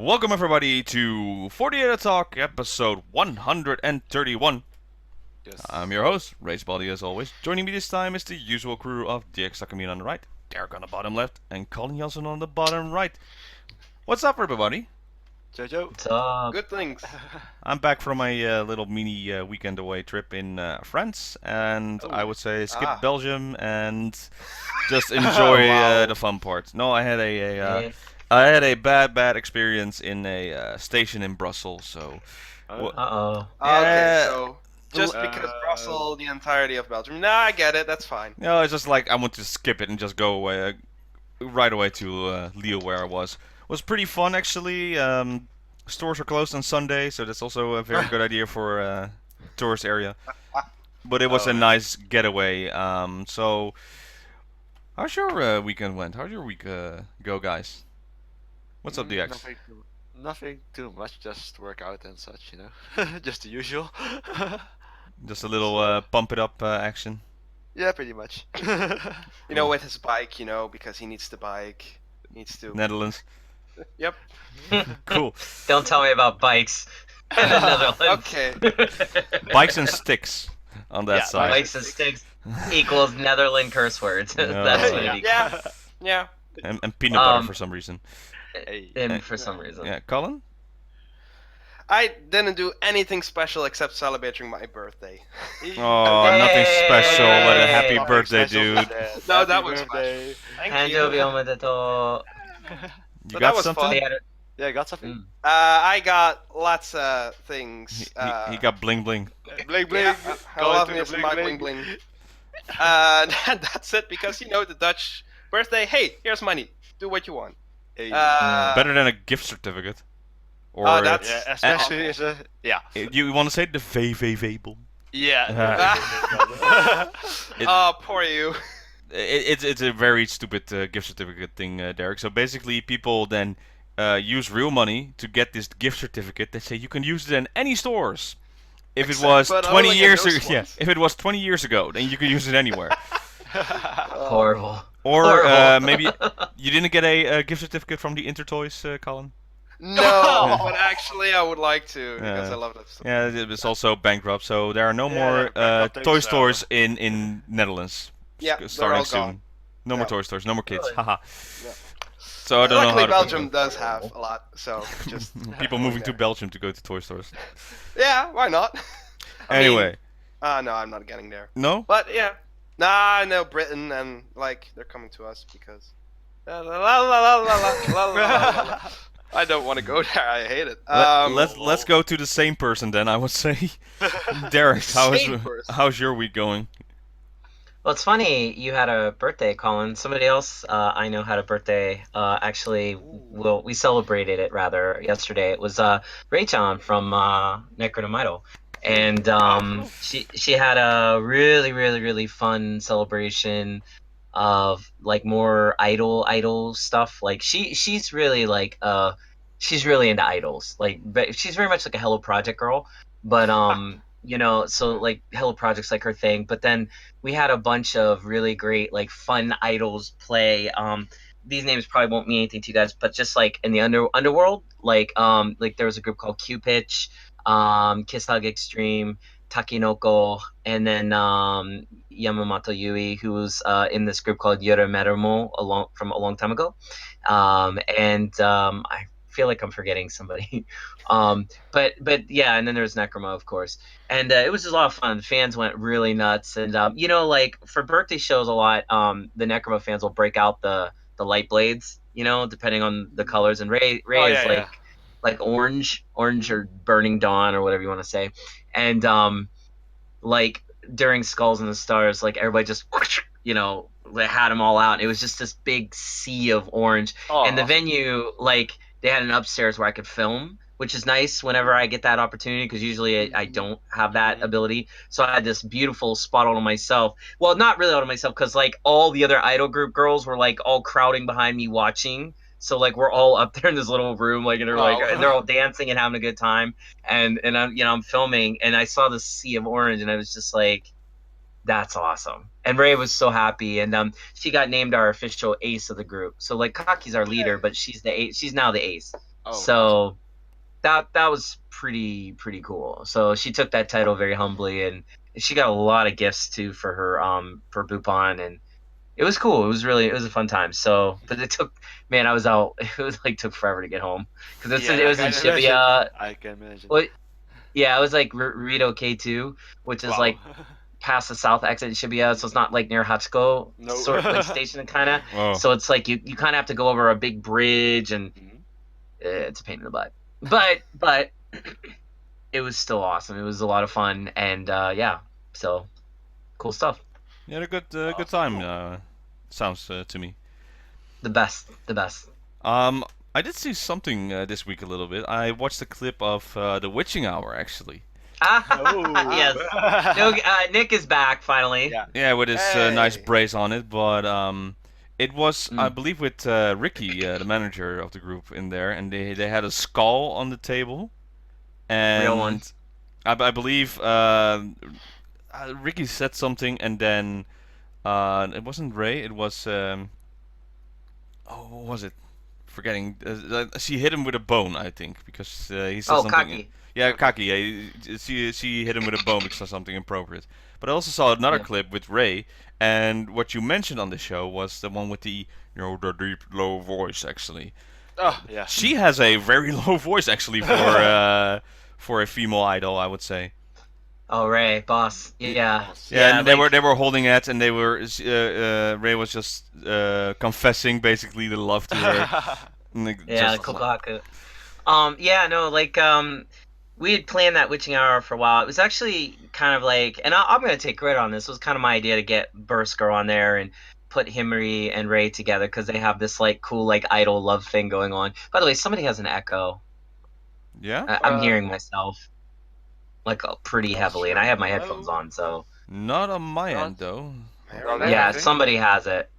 Welcome everybody to 48 Talk, episode 131. Yes. I'm your host, Rage Body as always. Joining me this time is the usual crew of DX Takamine on the right, Derek on the bottom left, and Colin Janssen on the bottom right. What's up everybody? Jojo. What's up? Good things. I'm back from a little mini weekend away trip in France, and I would say skip Belgium and just enjoy Wow. the fun part. No, I had a bad experience in a station in Brussels, so... Uh-oh. Okay, so just Uh, because Brussels, the entirety of Belgium. Nah, I get it. That's fine. No, it's just like I want to skip it and just go away, right away to Lille where I was. Was pretty fun actually. Stores are closed on Sunday, so that's also a very good idea for tourist area. But it was a nice getaway. So how's your weekend went? How's your week go, guys? What's up, DX? Nothing too much, just work out and such, just the usual. Just a little pump it up action. Yeah, pretty much. You know, with his bike, because he needs the bike. Needs to. Netherlands. Yep. Cool. Don't tell me about bikes in the Netherlands. Okay. Bikes and sticks on that Yeah, side. Bikes and sticks equals Netherland curse words. No. That's what it equals. Yeah. Yeah. And peanut butter for some reason. Hey. And for some reason. Yeah, Colin? I didn't do anything special except celebrating my birthday. Oh, Yay! nothing special. What a happy Nothing birthday, Special dude. for that. No, that Happy was birthday. Thank you. Hanjobi omedetou. You But got that was something? fun. They had Yeah, I got something. Mm. I got lots of He, things. he got bling bling. Bling bling. Yeah, I Go love to me the some bling bling bling. That's it, because the Dutch birthday. Hey, here's money. Do what you want. Hey. Better than a gift certificate. Or that's- yeah, especially as a you want to say the VVV-bom? yeah. It- Oh, poor you. It's a very stupid gift certificate thing, Derek. So basically, people then use real money to get this gift certificate. They say you can use it in any stores. If it Except- was but 20 only in years those ago, yeah. ones. If it was 20 years ago, then you could use it anywhere. Horrible. Or Horrible. maybe you didn't get a gift certificate from the Intertoys, Colin. No, but actually I would like to, because Yeah. I love that stuff. Yeah, it was also bankrupt, so there are no Yeah, more they're bankrupt toy themselves. stores in Netherlands. Yeah, they're Starting all soon. gone. No more Yeah. toy stores, no more kids. Really? Haha. Yeah. So I don't know Luckily, how to Belgium does have a lot, so just people moving to there. Belgium to go to toy stores. Yeah, why not? I mean, Anyway, no, I'm not getting there. no? But yeah, nah, I know Britain, and they're coming to us because. La, la, la, la, la, la, la, la, la. I don't want to go there. I hate it. Let's go to the same person then. I would say, Derek, Same person. how's your week going? Well, it's funny you had a birthday, Colin. Somebody else I know had a birthday. Actually, we celebrated it rather yesterday. It was Raychan from Necronomito. And she had a really fun celebration of like more idol stuff. Like she's really like she's really into idols. Like, but she's very much like a Hello Project girl. But so like Hello Project's like her thing. But then we had a bunch of really great like fun idols play. These names probably won't mean anything to you guys, but just like in the underworld, like there was a group called Q-Pitch, Kiss Hug Extreme, Takinoko, and then Yamamoto Yui, who was in this group called Yura Merumo from a long time ago. I feel like I'm forgetting somebody. But yeah, and then there's Necroma, of course. And it was just a lot of fun. The fans went really nuts. And, like for birthday shows a lot, the Necroma fans will break out the light blades, depending on the colors. And Ray is yeah. like orange or burning dawn or whatever you want to say. And like during Skulls and the Stars, like everybody just they had them all out. It was just this big sea of orange. And the venue, like they had an upstairs where I could film, which is nice whenever I get that opportunity, because usually I don't have that ability. So I had this beautiful spot all to myself. Well, not really all to myself, because like all the other idol group girls were like all crowding behind me watching. So like we're all up there in this little room, like, and they're all dancing and having a good time, and I'm filming, and I saw this sea of orange, and I was just like, that's awesome. And Ray was so happy, and she got named our official ace of the group. So like Kaki's our leader, but she's now the ace. Oh, So that was pretty cool. So she took that title very humbly, and she got a lot of gifts too for her for Bupan, and it was cool. It was a fun time. So, but it took, man, I was out. It was like took forever to get home because Yeah, it was I in can imagine. Shibuya. I can imagine. What? Yeah, it was like Rito K2, which is Wow. like past the south exit in Shibuya, so it's not like near Hachiko No. sort of like station kind of. Oh. So it's like you kind of have to go over a big bridge, and Mhm. it's a pain in the butt. But it was still awesome. It was a lot of fun, and yeah, so cool stuff. You had a good time. Sounds to me. The best. I did see something this week a little bit. I watched a clip of the Witching Hour actually. Oh. Yes. No, Nick is back finally. Yeah. Yeah, with his nice Hey. brace on it, but it was I Mm. believe with Ricky, the manager of the group, in there, and they had a skull on the table, and Real one. I believe Ricky said something, and then it wasn't Ray, it was oh, what was it? Forgetting. She hit him with a bone, I think, because he said Oh, something. Kaki. Yeah, Kaki. Yeah, she hit him with a bone because of something inappropriate. But I also saw another Yeah. clip with Ray, and what you mentioned on the show was the one with the the deep low voice. Actually, Oh, yeah. she has a very low voice actually for a female idol, I would say. Oh, Ray, boss. Yeah. Yeah, and like, they were holding it, and they were Ray was just confessing basically the love to her. And, like, Yeah, just- Kokohaku. Yeah, no, like, we had planned that witching hour for a while. It was actually kind of like, and I'm gonna take credit on this. It was kind of my idea to get Bursker on there and put Himari and Ray together because they have this like cool like idol love thing going on. By the way, somebody has an echo. Yeah. I'm hearing myself like pretty heavily, and I have my headphones on, so Not on my Not- end though. yeah, I think. somebody has it.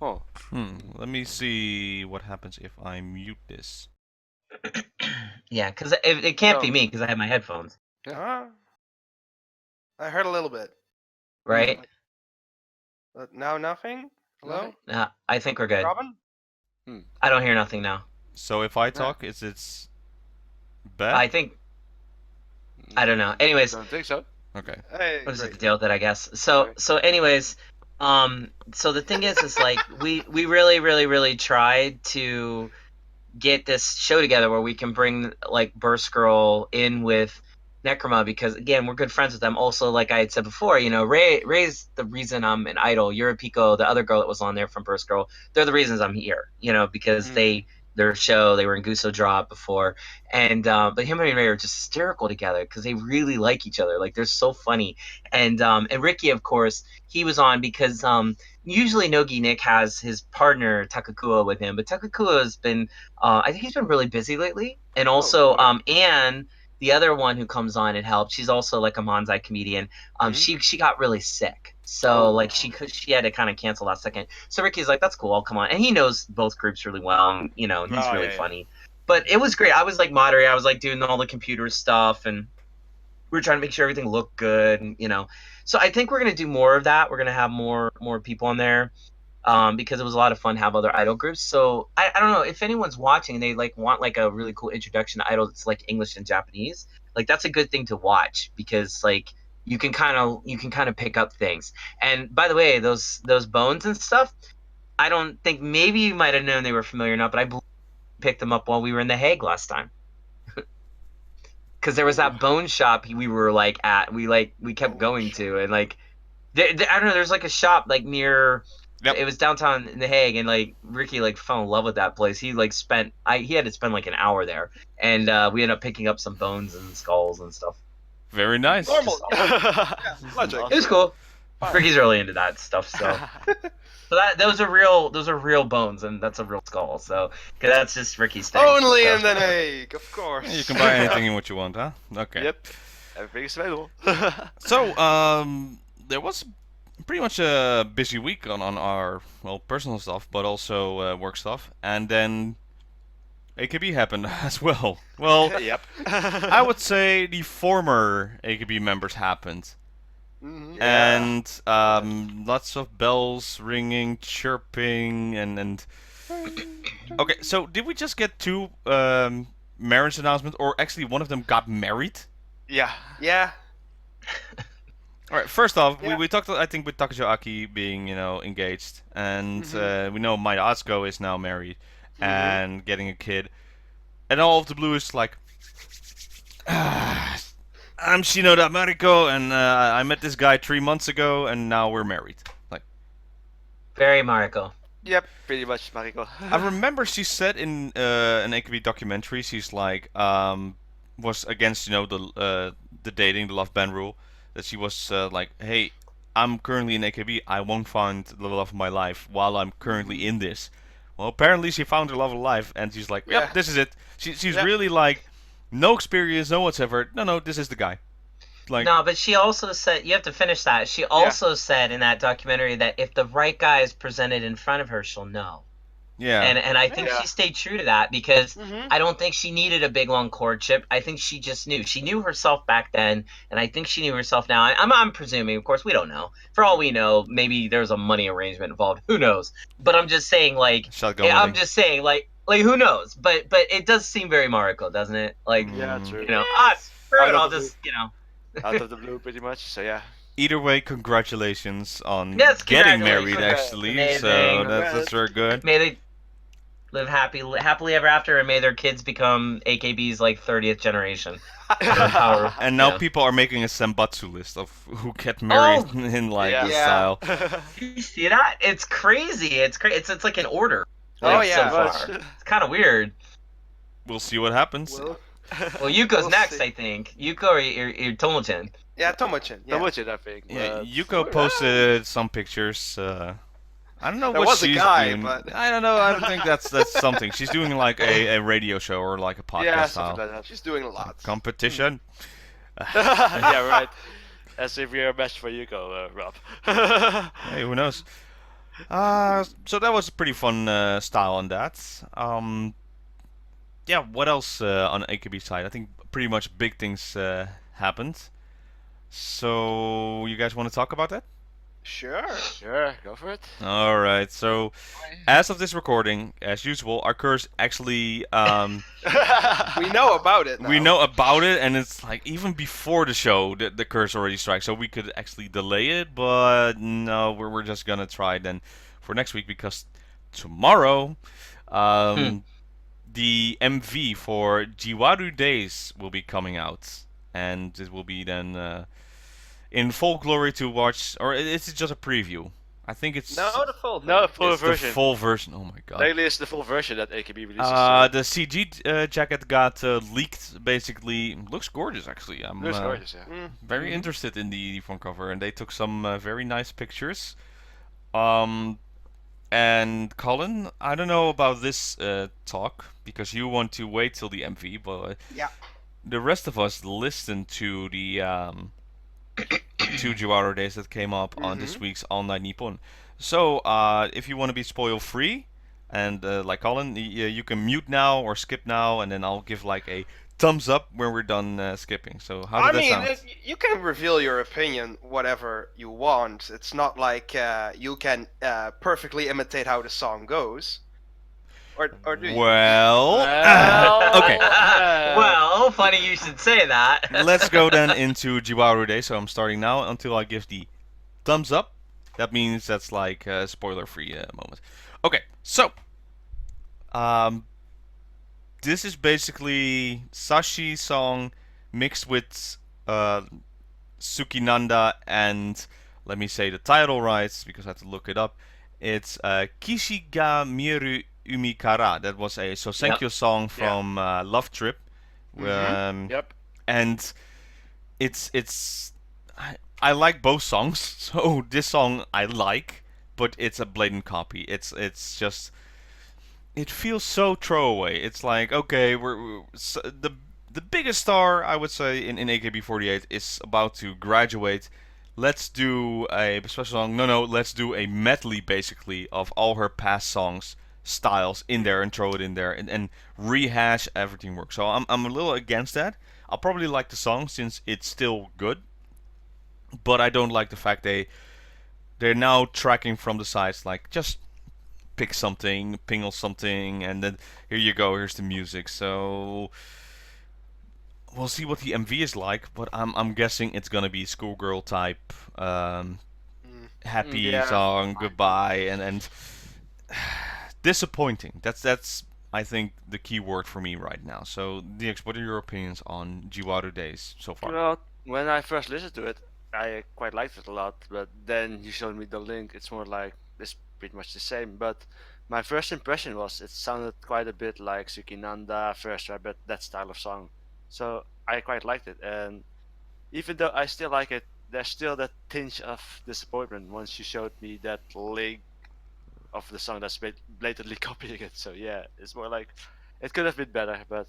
Oh. Let me see what happens if I mute this. Yeah, because it can't be No. me because I have my headphones, Huh? I heard a little bit. right? But now nothing? Hello? Nothing? I think we're good. Robin? I don't hear nothing now. So if I talk, it's bad. I think I don't know. Anyways, Don't think so. Okay. Hey, what is it, great. the deal that I guess. So Okay. anyways, so the thing is like we really tried to get this show together where we can bring like Burst Girl in with Necroma because again we're good friends with them. Also, like I had said before, you know, Ray's the reason I'm an idol. Yuripiko, the other girl that was on there from Burst Girl, they're the reasons I'm here. You know, because their show they were in Guso Drop before, and but him and Ray are just hysterical together because they really like each other. Like they're so funny, and Ricky, of course, he was on because usually Nogi Nick has his partner Takakua with him, but Takakua has been I think he's been really busy lately, and also Anne, the other one who comes on and helps, she's also like a manzai comedian. She got really sick, so like she had to kind of cancel last second. So Ricky's like, that's cool, I'll come on, and he knows both groups really well, and, you know, he's really funny. But it was great. I was like moderating, I was like doing all the computer stuff, and we were trying to make sure everything looked good, and you know. So I think we're gonna do more of that. We're gonna have more people on there. Because it was a lot of fun to have other idol groups. So I don't know if anyone's watching and they like want like a really cool introduction to idol that's like English and Japanese. Like that's a good thing to watch because like you can kind of pick up things. And by the way, those bones and stuff, I don't think maybe you might have known they were familiar enough, but I believe we picked them up while we were in The Hague last time. Because there was that bone shop we were like at, we kept going to, and like I don't know, there's like a shop like near. Yep. It was downtown in The Hague, and like Ricky like fell in love with that place. He like he had to spend like an hour there, and we ended up picking up some bones and skulls and stuff. Very nice. Normal. Logic. It was cool. Ricky's really into that stuff, so. So those are real bones, and that's a real skull. So, cause that's just Ricky's thing. Only so. in The Hague, of course. You can buy anything in what you want, huh? Okay. Yep. Everything's available. So, there was pretty much a busy week on our personal stuff, but also work stuff, and then AKB happened as well. Well, Yep. I would say the former AKB members happened, and lots of bells ringing, chirping, and Okay, so did we just get 2 marriage announcements, or actually one of them got married? Yeah. Yeah. All right. First off, Yeah. we talked, I think, with Takajo Aki being, engaged, and we know Maya Atsuko is now married and getting a kid, and all of the blue is like, I'm Shinoda Mariko, and I met this guy 3 months ago, and now we're married. Like, Very Mariko. Yep. Pretty much, Mariko. I remember she said in an AKB documentary, she's like, was against, the dating, the love ban rule. That she was like, hey, I'm currently in AKB, I won't find the love of my life while I'm currently in this. Well, apparently she found her love of life, and she's like, yep, Yeah. this is it. She's Yeah. really like, no experience, no whatever. No, this is the guy. Like, No, but she also said, you have to finish that. She also said in that documentary that if the right guy is presented in front of her, she'll know. yeah. And I think Yeah. she stayed true to that because Mhm. I don't think she needed a big long courtship. I think she just knew. She knew herself back then, and I think she knew herself now. I'm presuming, of course, we don't know. For all we know, maybe there's a money arrangement involved. Who knows? But I'm just saying, like, Shotgun I'm wedding. just saying, like who knows? But it does seem very Mariko, doesn't it? Like, Yeah, true. you know, screw Out it, of I'll the just, Out of the blue, pretty much. So yeah. Either way, congratulations on Yes, getting congratulations. married, actually. Amazing. So that's very good. May they live happily ever after, and may their kids become AKB's like 30th generation. And now Yeah. people are making a Senbatsu list of who get married in like Yeah. this Yeah. style. You see that? It's crazy. It's like an order. Oh, like, yeah. So far. It's kind of weird. We'll see what happens. Well, Well, Yuko's We'll next, see. I think. Yuko or Tomo-chan. yeah, Tomo-chan. So Yeah. much it, I think. Yeah, but- Yuko posted some pictures. I don't know There what was a she's guy, doing. but- I don't know. I don't think that's something. She's doing like a radio show or like a podcast Yeah, style something like that. She's doing a lot. competition. Yeah, right. As if we're a match for Yuko, Rob. Hey, who knows? So that was a pretty fun style on that. Yeah, what else on AKB side? I think pretty much big things happened. So you guys want to talk about that? Sure. Sure, go for it. All right. So as of this recording, as usual, our curse actually We know about it now. we know about it, and it's like even before the show, the curse already strikes. So we could actually delay it, but no, we're just gonna try then for next week because tomorrow, the MV for Jiwaru Days will be coming out, and it will be then in full glory to watch. Or it's just a preview. I think it's No, the full thing. No, full it's the version. full version. Oh my god. Lately is the full version that AKB releases. The CG jacket got leaked. Basically, looks gorgeous. Actually, I'm Looks gorgeous, yeah. Mm. very interested in the front cover, and they took some very nice pictures. And Colin, I don't know about this talk because you want to wait till the MV, but Yeah. the rest of us listened to the two Jiwaru Days that came up on this week's All Night Nippon. So if you want to be spoil free, and like Colin, you can mute now or skip now, and then I'll give like a thumbs up when we're done skipping. So how I does mean, that sound? you can reveal your opinion whatever you want. It's not like you can perfectly imitate how the song goes. Or do you? Well, okay. Well, funny you should say that. Let's go then into Jiwaru Day. So I'm starting now until I give the thumbs up. That means that's like a spoiler-free moment. Okay, so this is basically Sashi song mixed with Sukinanda and let me say the title right because I have to look it up. It's Kishi ga Mieru Umi Kara. That was a Sosenkyo song from Love Trip. Yep. And it's I like both songs, so this song I like, but it's a blatant copy. It's just it feels so throwaway. It's like okay, so the biggest star I would say in AKB48 is about to graduate. Let's do a special song. No, let's do a medley basically of all her past songs styles in there and throw it in there and rehash everything works. So I'm a little against that. I'll probably like the song since it's still good, but I don't like the fact they're now tracking from the sides like just pick something, pingle something, and then here you go, here's the music. So we'll see what the MV is like, but I'm guessing it's gonna be schoolgirl type, happy Yeah. song, goodbye, and disappointing. That's I think the key word for me right now. So DX, what are your opinions on Jiwaru Days so far? Well, when I first listened to it, I quite liked it a lot. But then you showed me the link. It's more like it's pretty much the same. But my first impression was it sounded quite a bit like Sukinanda, First Rabbit, that style of song. So I quite liked it. And even though I still like it, there's still that tinge of disappointment once you showed me that link of the song that's blatantly copying it. So yeah, it's more like it could have been better, but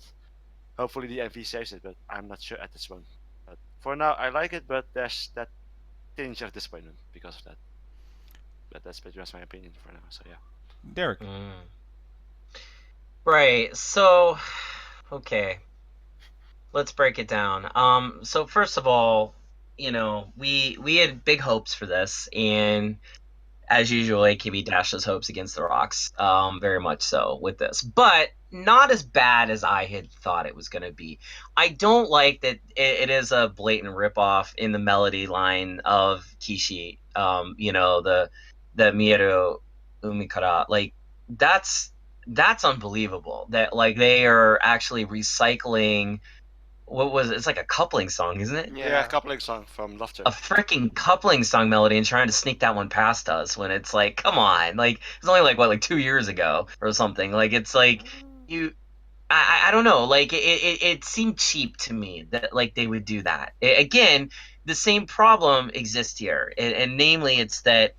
hopefully the MV saves it. But I'm not sure at this one. But for now, I like it, but there's that tinge of disappointment because of that. But that's pretty much my opinion for now. So yeah. Derek. Right. So, okay. Let's break it down. So first of all, you know, we had big hopes for this, and as usual, AKB dashes hopes against the rocks, very much so with this, but not as bad as I had thought it was going to be. I don't like that it is a blatant ripoff in the melody line of Kishi, you know, the Mieru Umikara. Like, that's unbelievable that, like, they are actually recycling. What was it? It's like a coupling song, isn't it? Yeah, coupling song from Love A freaking coupling song melody and trying to sneak that one past us when it's like, come on, like it's only like 2 years ago or something. Like it's like I don't know, like it seemed cheap to me that like they would do that. Again, the same problem exists here, and namely it's that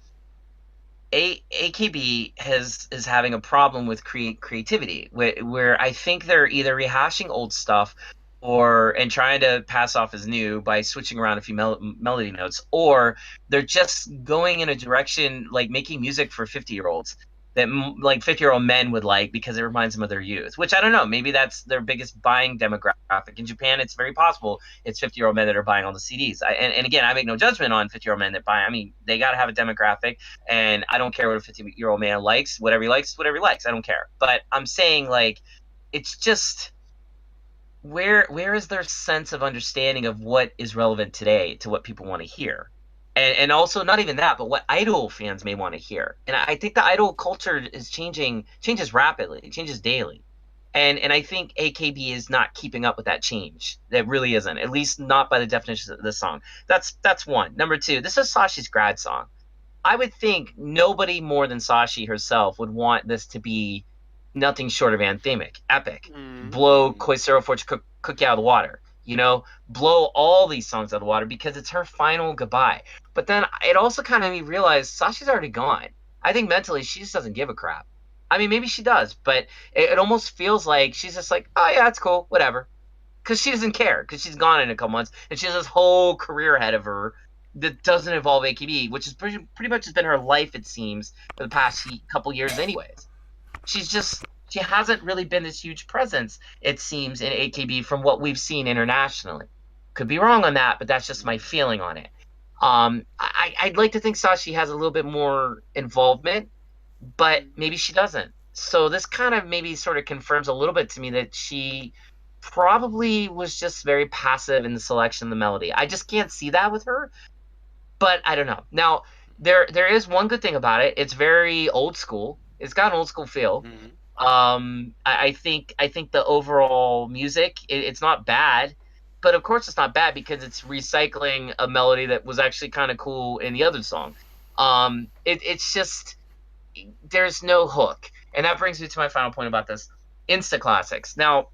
AKB is having a problem with creativity where I think they're either rehashing old stuff and trying to pass off as new by switching around a few melody notes, or they're just going in a direction like making music for 50-year-olds that like 50-year-old men would like because it reminds them of their youth, which I don't know, maybe that's their biggest buying demographic. In Japan, it's very possible it's 50-year-old men that are buying all the CDs. And again, I make no judgment on 50-year-old men that buy. I mean, they got to have a demographic, and I don't care what a 50-year-old man likes. Whatever he likes, whatever he likes. I don't care. But I'm saying, like, it's just where is their sense of understanding of what is relevant today to what people want to hear, and also not even that, but what idol fans may want to hear. And I think the idol culture is changes rapidly, it changes daily, and I think AKB is not keeping up with that change. That really isn't, at least not by the definition of this song. That's one. Number two, this is Sashi's grad song. I would think nobody more than Sashi herself would want this to be nothing short of anthemic, epic. Blow Koisero Fortune Cookie out of the water, you know, blow all these songs out of the water because it's her final goodbye. But then it also kind of made me realize Sashi's already gone. I think mentally she just doesn't give a crap. I mean, maybe she does, but it almost feels like she's just like, oh yeah, it's cool, whatever. Because she doesn't care, because she's gone in a couple months, and she has this whole career ahead of her that doesn't involve AKB, which is pretty much has been her life, it seems, for the past couple years anyways. She hasn't really been this huge presence, it seems, in AKB from what we've seen internationally. Could be wrong on that, but that's just my feeling on it. I'd like to think Sashi has a little bit more involvement, but maybe she doesn't. So this kind of maybe sort of confirms a little bit to me that she probably was just very passive in the selection of the melody. I just can't see that with her, but I don't know. Now, there is one good thing about it. It's very old school. It's got an old school feel. I think the overall music, it's not bad, but of course it's not bad because it's recycling a melody that was actually kind of cool in the other song. It's just there's no hook, and that brings me to my final point about this: Insta classics. Now,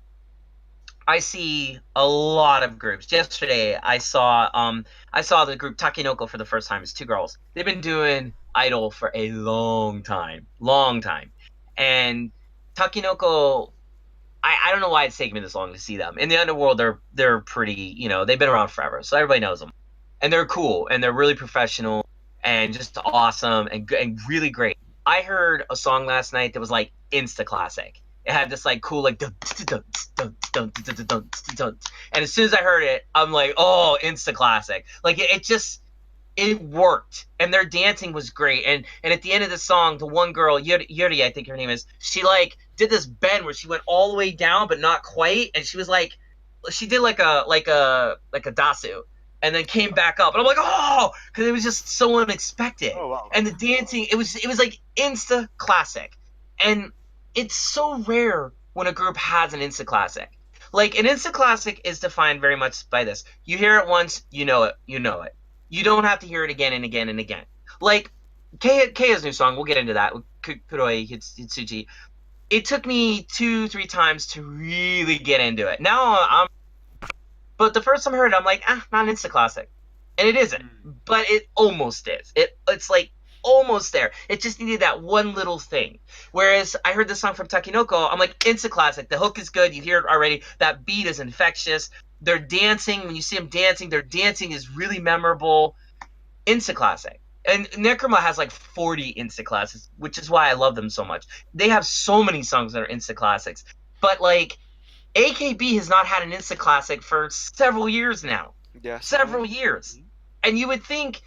I see a lot of groups. Yesterday, I saw the group Takinoko for the first time. It's two girls. They've been doing idol for a long time, and Takinoko, I don't know why it's taken me this long to see them. In the underworld, they're pretty, you know, they've been around forever, so everybody knows them. And they're cool, and they're really professional, and just awesome, and really great. I heard a song last night that was like Insta classic. It had this like cool like dun, dun, dun, dun, dun, dun, dun, dun. And as soon as I heard it, I'm like, oh, Insta classic. Like it just it worked, and their dancing was great. And at the end of the song, the one girl, Yuri, I think her name is, she like did this bend where she went all the way down but not quite, and she was like, she did like a dasu, and then came back up, and I'm like, oh, because it was just so unexpected. Oh, wow. And the dancing, it was like insta classic, and it's so rare when a group has an insta classic. Like, an insta classic is defined very much by this: you hear it once, you know it. You don't have to hear it again and again and again. Like Keia's new song, we'll get into that. Kuroi Hitsuji. It took me 2-3 times to really get into it. Now but the first time I heard it, I'm like, not an insta classic, and it isn't. But it almost is. It's like almost there. It just needed that one little thing. Whereas I heard this song from Takinoko, I'm like, insta classic. The hook is good. You hear it already. That beat is infectious. They're dancing. When you see them dancing, their dancing is really memorable. Insta classic. And Necroma has like 40 insta classics, which is why I love them so much. They have so many songs that are insta classics. But like, AKB has not had an insta classic for several years now. Yeah. Several years. And you would think,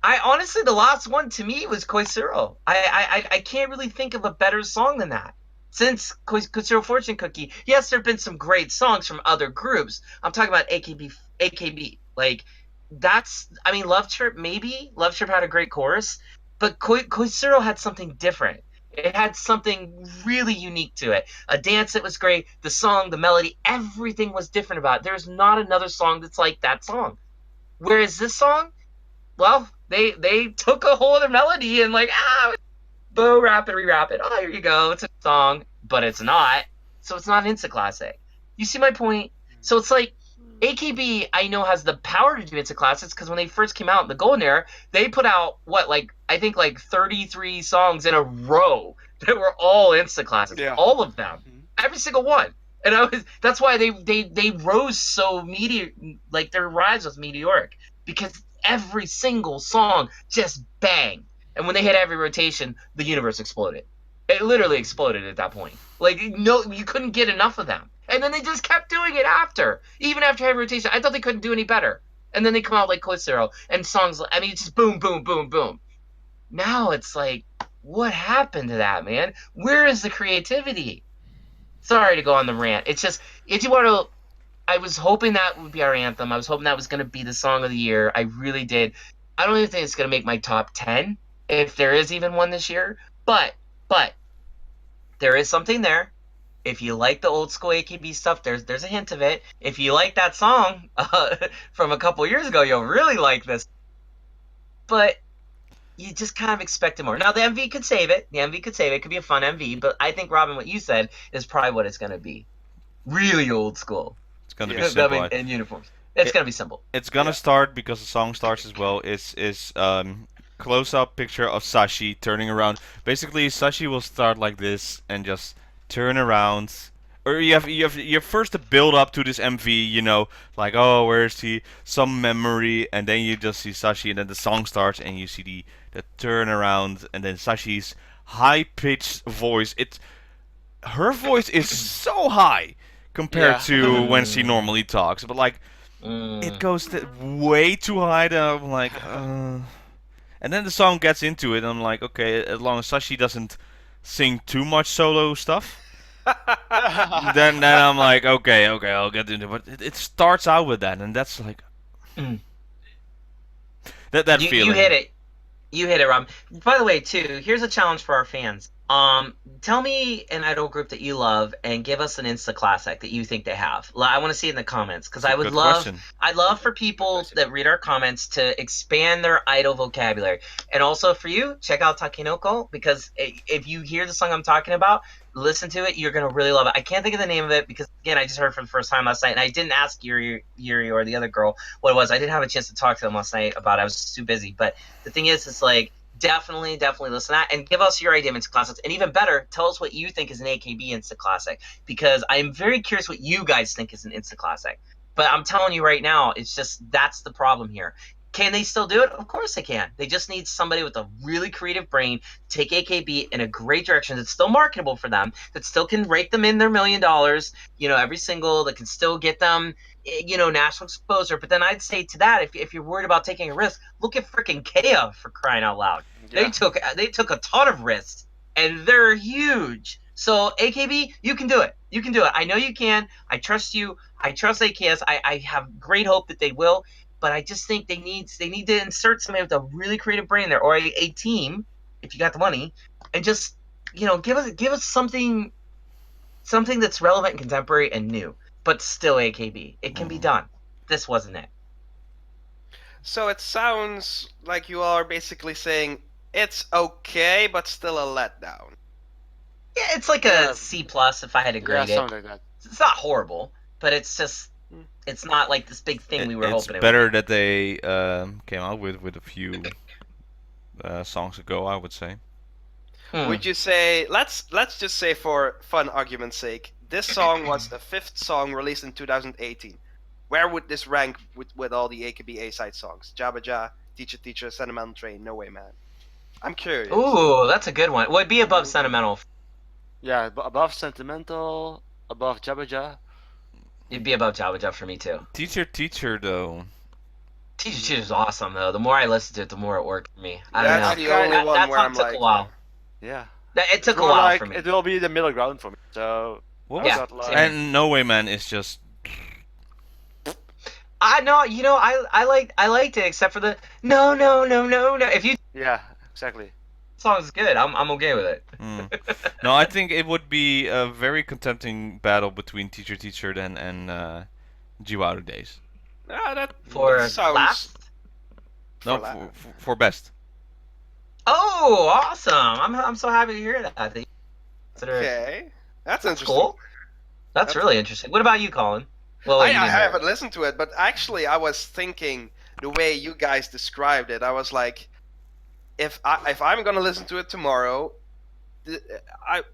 honestly, the last one to me was Koisuro. I can't really think of a better song than that. Since Koisuro Fortune Cookie, yes, there have been some great songs from other groups. I'm talking about AKB. Like, Love Trip, maybe. Love Trip had a great chorus. But Koisuro had something different. It had something really unique to it. A dance that was great. The song, the melody, everything was different about it. There's not another song that's like that song. Whereas this song, well, they took a whole other melody and like, bow, rap it, re-rap it. Oh, here you go. It's a song, but it's not. So it's not an insta classic. You see my point? So it's like, AKB, I know, has the power to do insta classics because when they first came out in the Golden Era, they put out, I think 33 songs in a row that were all insta classics. Yeah. All of them. Every single one. And that's why they rose so their rise was meteoric, because every single song just bang. And when they hit every rotation, the universe exploded. It literally exploded at that point. Like, no, you couldn't get enough of them. And then they just kept doing it after. Even after heavy rotation. I thought they couldn't do any better. And then they come out like Koisuro and songs, it's just boom, boom, boom, boom. Now it's like, what happened to that, man? Where is the creativity? Sorry to go on the rant. It's just, Jiwaru, I was hoping that would be our anthem. I was hoping that was going to be the song of the year. I really did. I don't even think it's going to make my top 10, if there is even one this year. But there is something there. If you like the old school AKB stuff, there's a hint of it. If you like that song from a couple years ago, you'll really like this. But you just kind of expect more. Now, the MV could save it. It could be a fun MV. But I think, Robin, what you said is probably what it's going to be. Really old school. It's going to be simple. In uniforms. It's going to be simple. It's going to start, because the song starts as well, is close-up picture of Sashi turning around. Basically, Sashi will start like this and just turn around. Or you have first to build up to this MV, like, oh, where is he? Some memory, and then you just see Sashi, and then the song starts, and you see the turn around, and then Sashi's high-pitched voice. Her voice is so high compared to when she normally talks, but like, it goes way too high that I'm like, And then the song gets into it, and I'm like, okay, as long as Sashi doesn't sing too much solo stuff, then I'm like, okay, I'll get into it. But it starts out with that, and that's like, that feeling. You hit it, Rob. By the way, too, here's a challenge for our fans. Tell me an idol group that you love and give us an insta classic that you think they have. I want to see it in the comments, because I'd love for people that read our comments to expand their idol vocabulary. And also for you, check out Takinoko, because if you hear the song I'm talking about, listen to it, you're going to really love it. I can't think of the name of it because, again, I just heard it for the first time last night, and I didn't ask Yuri or the other girl what it was. I didn't have a chance to talk to them last night about it. I was too busy. But the thing is, it's like, definitely listen to that and give us your idea of insta classics. And even better, tell us what you think is an AKB insta classic, because I'm very curious what you guys think is an insta classic. But I'm telling you right now, it's just, that's the problem here. Can they still do it? Of course they can. They just need somebody with a really creative brain to take AKB in a great direction that's still marketable for them, that still can rake them in their $1 million, every single, that can still get them, national exposure. But then I'd say to that, if you're worried about taking a risk, look at freaking Kea, for crying out loud. Yeah. They took a ton of risks, and they're huge. So AKB, you can do it. You can do it. I know you can. I trust you. I trust AKS. I have great hope that they will. But I just think they need to insert somebody with a really creative brain there, or a team, if you got the money, and just give us something that's relevant and contemporary and new, but still AKB. It can be done. This wasn't it. So it sounds like you are basically saying it's okay, but still a letdown. Yeah, it's like a C plus if I had to grade it. Something like that. It's not horrible, but it's just. It's not like this big thing we were hoping. It's better that they came out with a few songs ago, I would say. Would you say, let's just say for fun argument's sake, this song was the 5th song released in 2018. Where would this rank with all the AKB A-side songs? Jabba Ja, Teacher Teacher, Sentimental Train, No Way Man. I'm curious. Ooh, that's a good one. Would be above Sentimental. Yeah, above Sentimental, above Jabba Ja. It'd be above Jabba Ja for me too. Teacher though. Teacher is awesome though. The more I listened to it, the more it worked for me. I don't That's know. the only one that where song I'm took like, a while. Yeah. It took a More while like, for me. it will be the middle ground for me. So What Yeah, was got like, and No Way Man is just I liked it except for the no. If you yeah, exactly. song's good, I'm okay with it. No, I think it would be a very contempting battle between Teacher and Jiwaru Days. that For sounds... last. No, For for best. Oh, awesome! I'm so happy to hear that. Consider it- Okay, that's That's interesting. cool. That's really interesting. What about you, Colin? Well, I you didn't hear it. haven't listened to it, but actually I was thinking the way you guys described it, I was like, if I'm gonna listen to it tomorrow,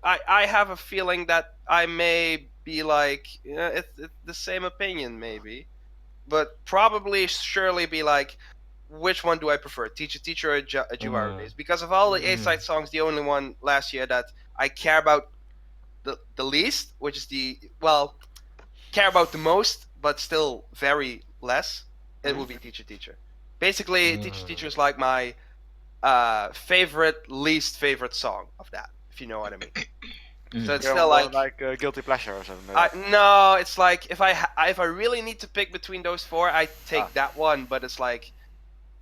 I have a feeling that I may be like, it's the same opinion maybe, but probably surely be like, which one do I prefer, Teacher Teacher or Jiwaru Days? Because of all the A-side songs, the only one last year that I care about the least, which is care about the most, but still very less, it will be Teacher Teacher. Basically, Teacher Teacher is like my least favorite song of that, if you know what I mean. So it's You're still more like guilty pleasure or something. no, it's like if I really need to pick between those 4, I take that one. But it's like,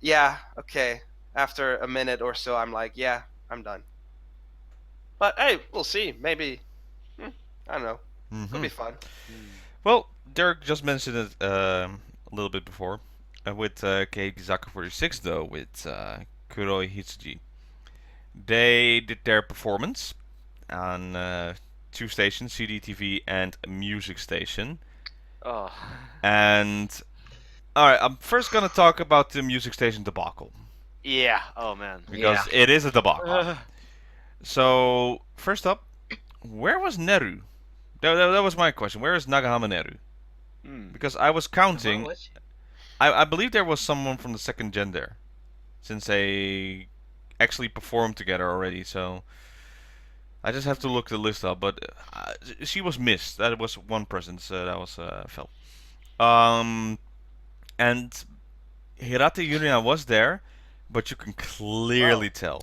yeah, okay. After a minute or so, I'm like, yeah, I'm done. But hey, we'll see. Maybe I don't know. Could be fun. Well, Derek just mentioned it a little bit before with Keyakizaka46 though, with Kuroi Hitsuji. They did their performance on 2 stations, CDTV and Music Station. Oh. And alright, I'm first gonna talk about the Music Station debacle. Yeah. Oh man. Because it is a debacle. So, first up, where was Neru? That was my question. Where is Nagahama Neru? Because I was counting. I believe there was someone from the second gen there, since they actually performed together already. So I just have to look the list up. But she was missed. That was one person that was felt. And Hirata Yurina was there, but you can clearly tell.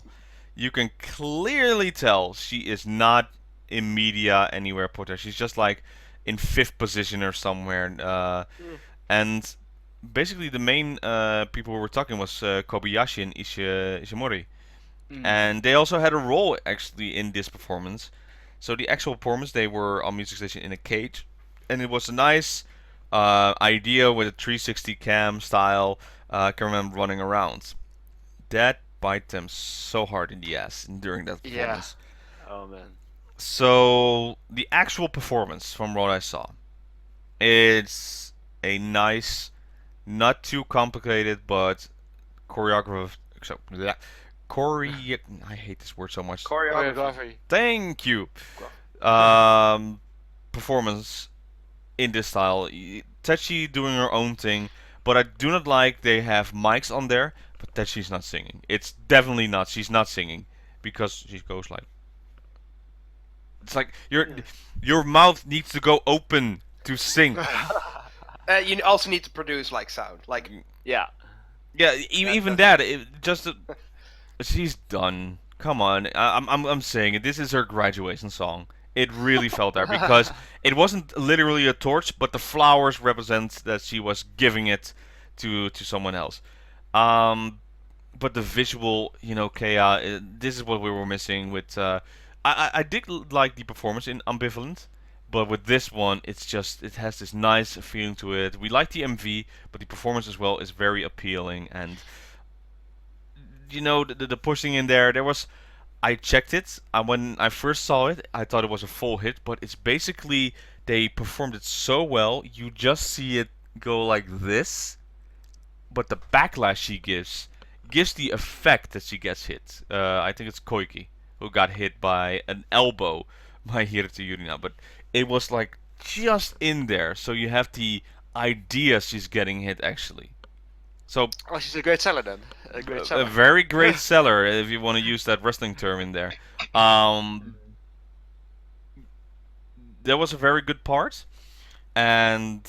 You can clearly tell she is not in media anywhere put her. She's just like in 5th position or somewhere. And basically the main people who were talking was Kobayashi and Ishimori. And they also had a role actually in this performance. So the actual performance, they were on Music Station in a cage. And it was a nice idea with a 360 cam style cameraman running around. That bite them so hard in the ass during that performance. Yeah. Oh man. So the actual performance, from what I saw, it's a nice, not too complicated, but choreographed. I hate this word so much. Choreography. Thank you. Performance in this style. Tachi doing her own thing, But I do not like they have mics on there, but that she's not singing. It's definitely not. She's not singing because she goes like. It's like your mouth needs to go open to sing. You also need to produce like sound, like Yeah. Yeah, even that. She's done. Come on, I'm saying it. This is her graduation song. It really felt there because it wasn't literally a torch, but the flowers represent that she was giving it to someone else. But the visual, Kea, this is what we were missing with. I did like the performance in Ambivalent, but with this one, it has this nice feeling to it. We like the MV, but the performance as well is very appealing, and the pushing in there was. I checked it. When I first saw it, I thought it was a full hit, but it's basically they performed it so well. You just see it go like this, but the backlash she gives the effect that she gets hit. I think it's Koiki who got hit by an elbow by Hirata Yurina, but it was like just in there, so you have the idea she's getting hit actually. So Oh, she's a great seller then. A great seller. a very great seller, if you want to use that wrestling term in there. That was a very good part, and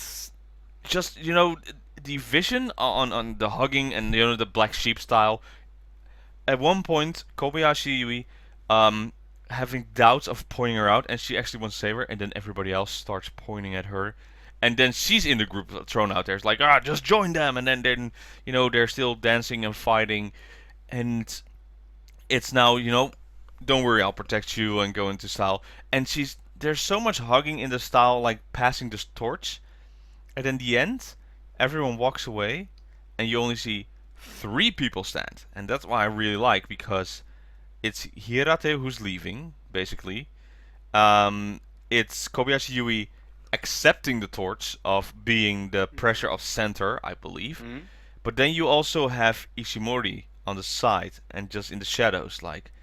just the vision on the hugging and the black sheep style. At one point, Kobayashi Yui having doubts of pointing her out, and she actually wants to save her, and then everybody else starts pointing at her. And then she's in the group thrown out there. It's like, just join them. And then they're still dancing and fighting. And it's now, don't worry, I'll protect you and go into style. And there's so much hugging in the style, like passing the torch. And in the end, everyone walks away. And you only see 3 people stand. And that's why I really like, because it's Hirate who's leaving, basically. It's Kobayashi Yui accepting the torch of being the pressure of center, I believe. Mhm. But then you also have Ishimori on the side and just in the shadows, like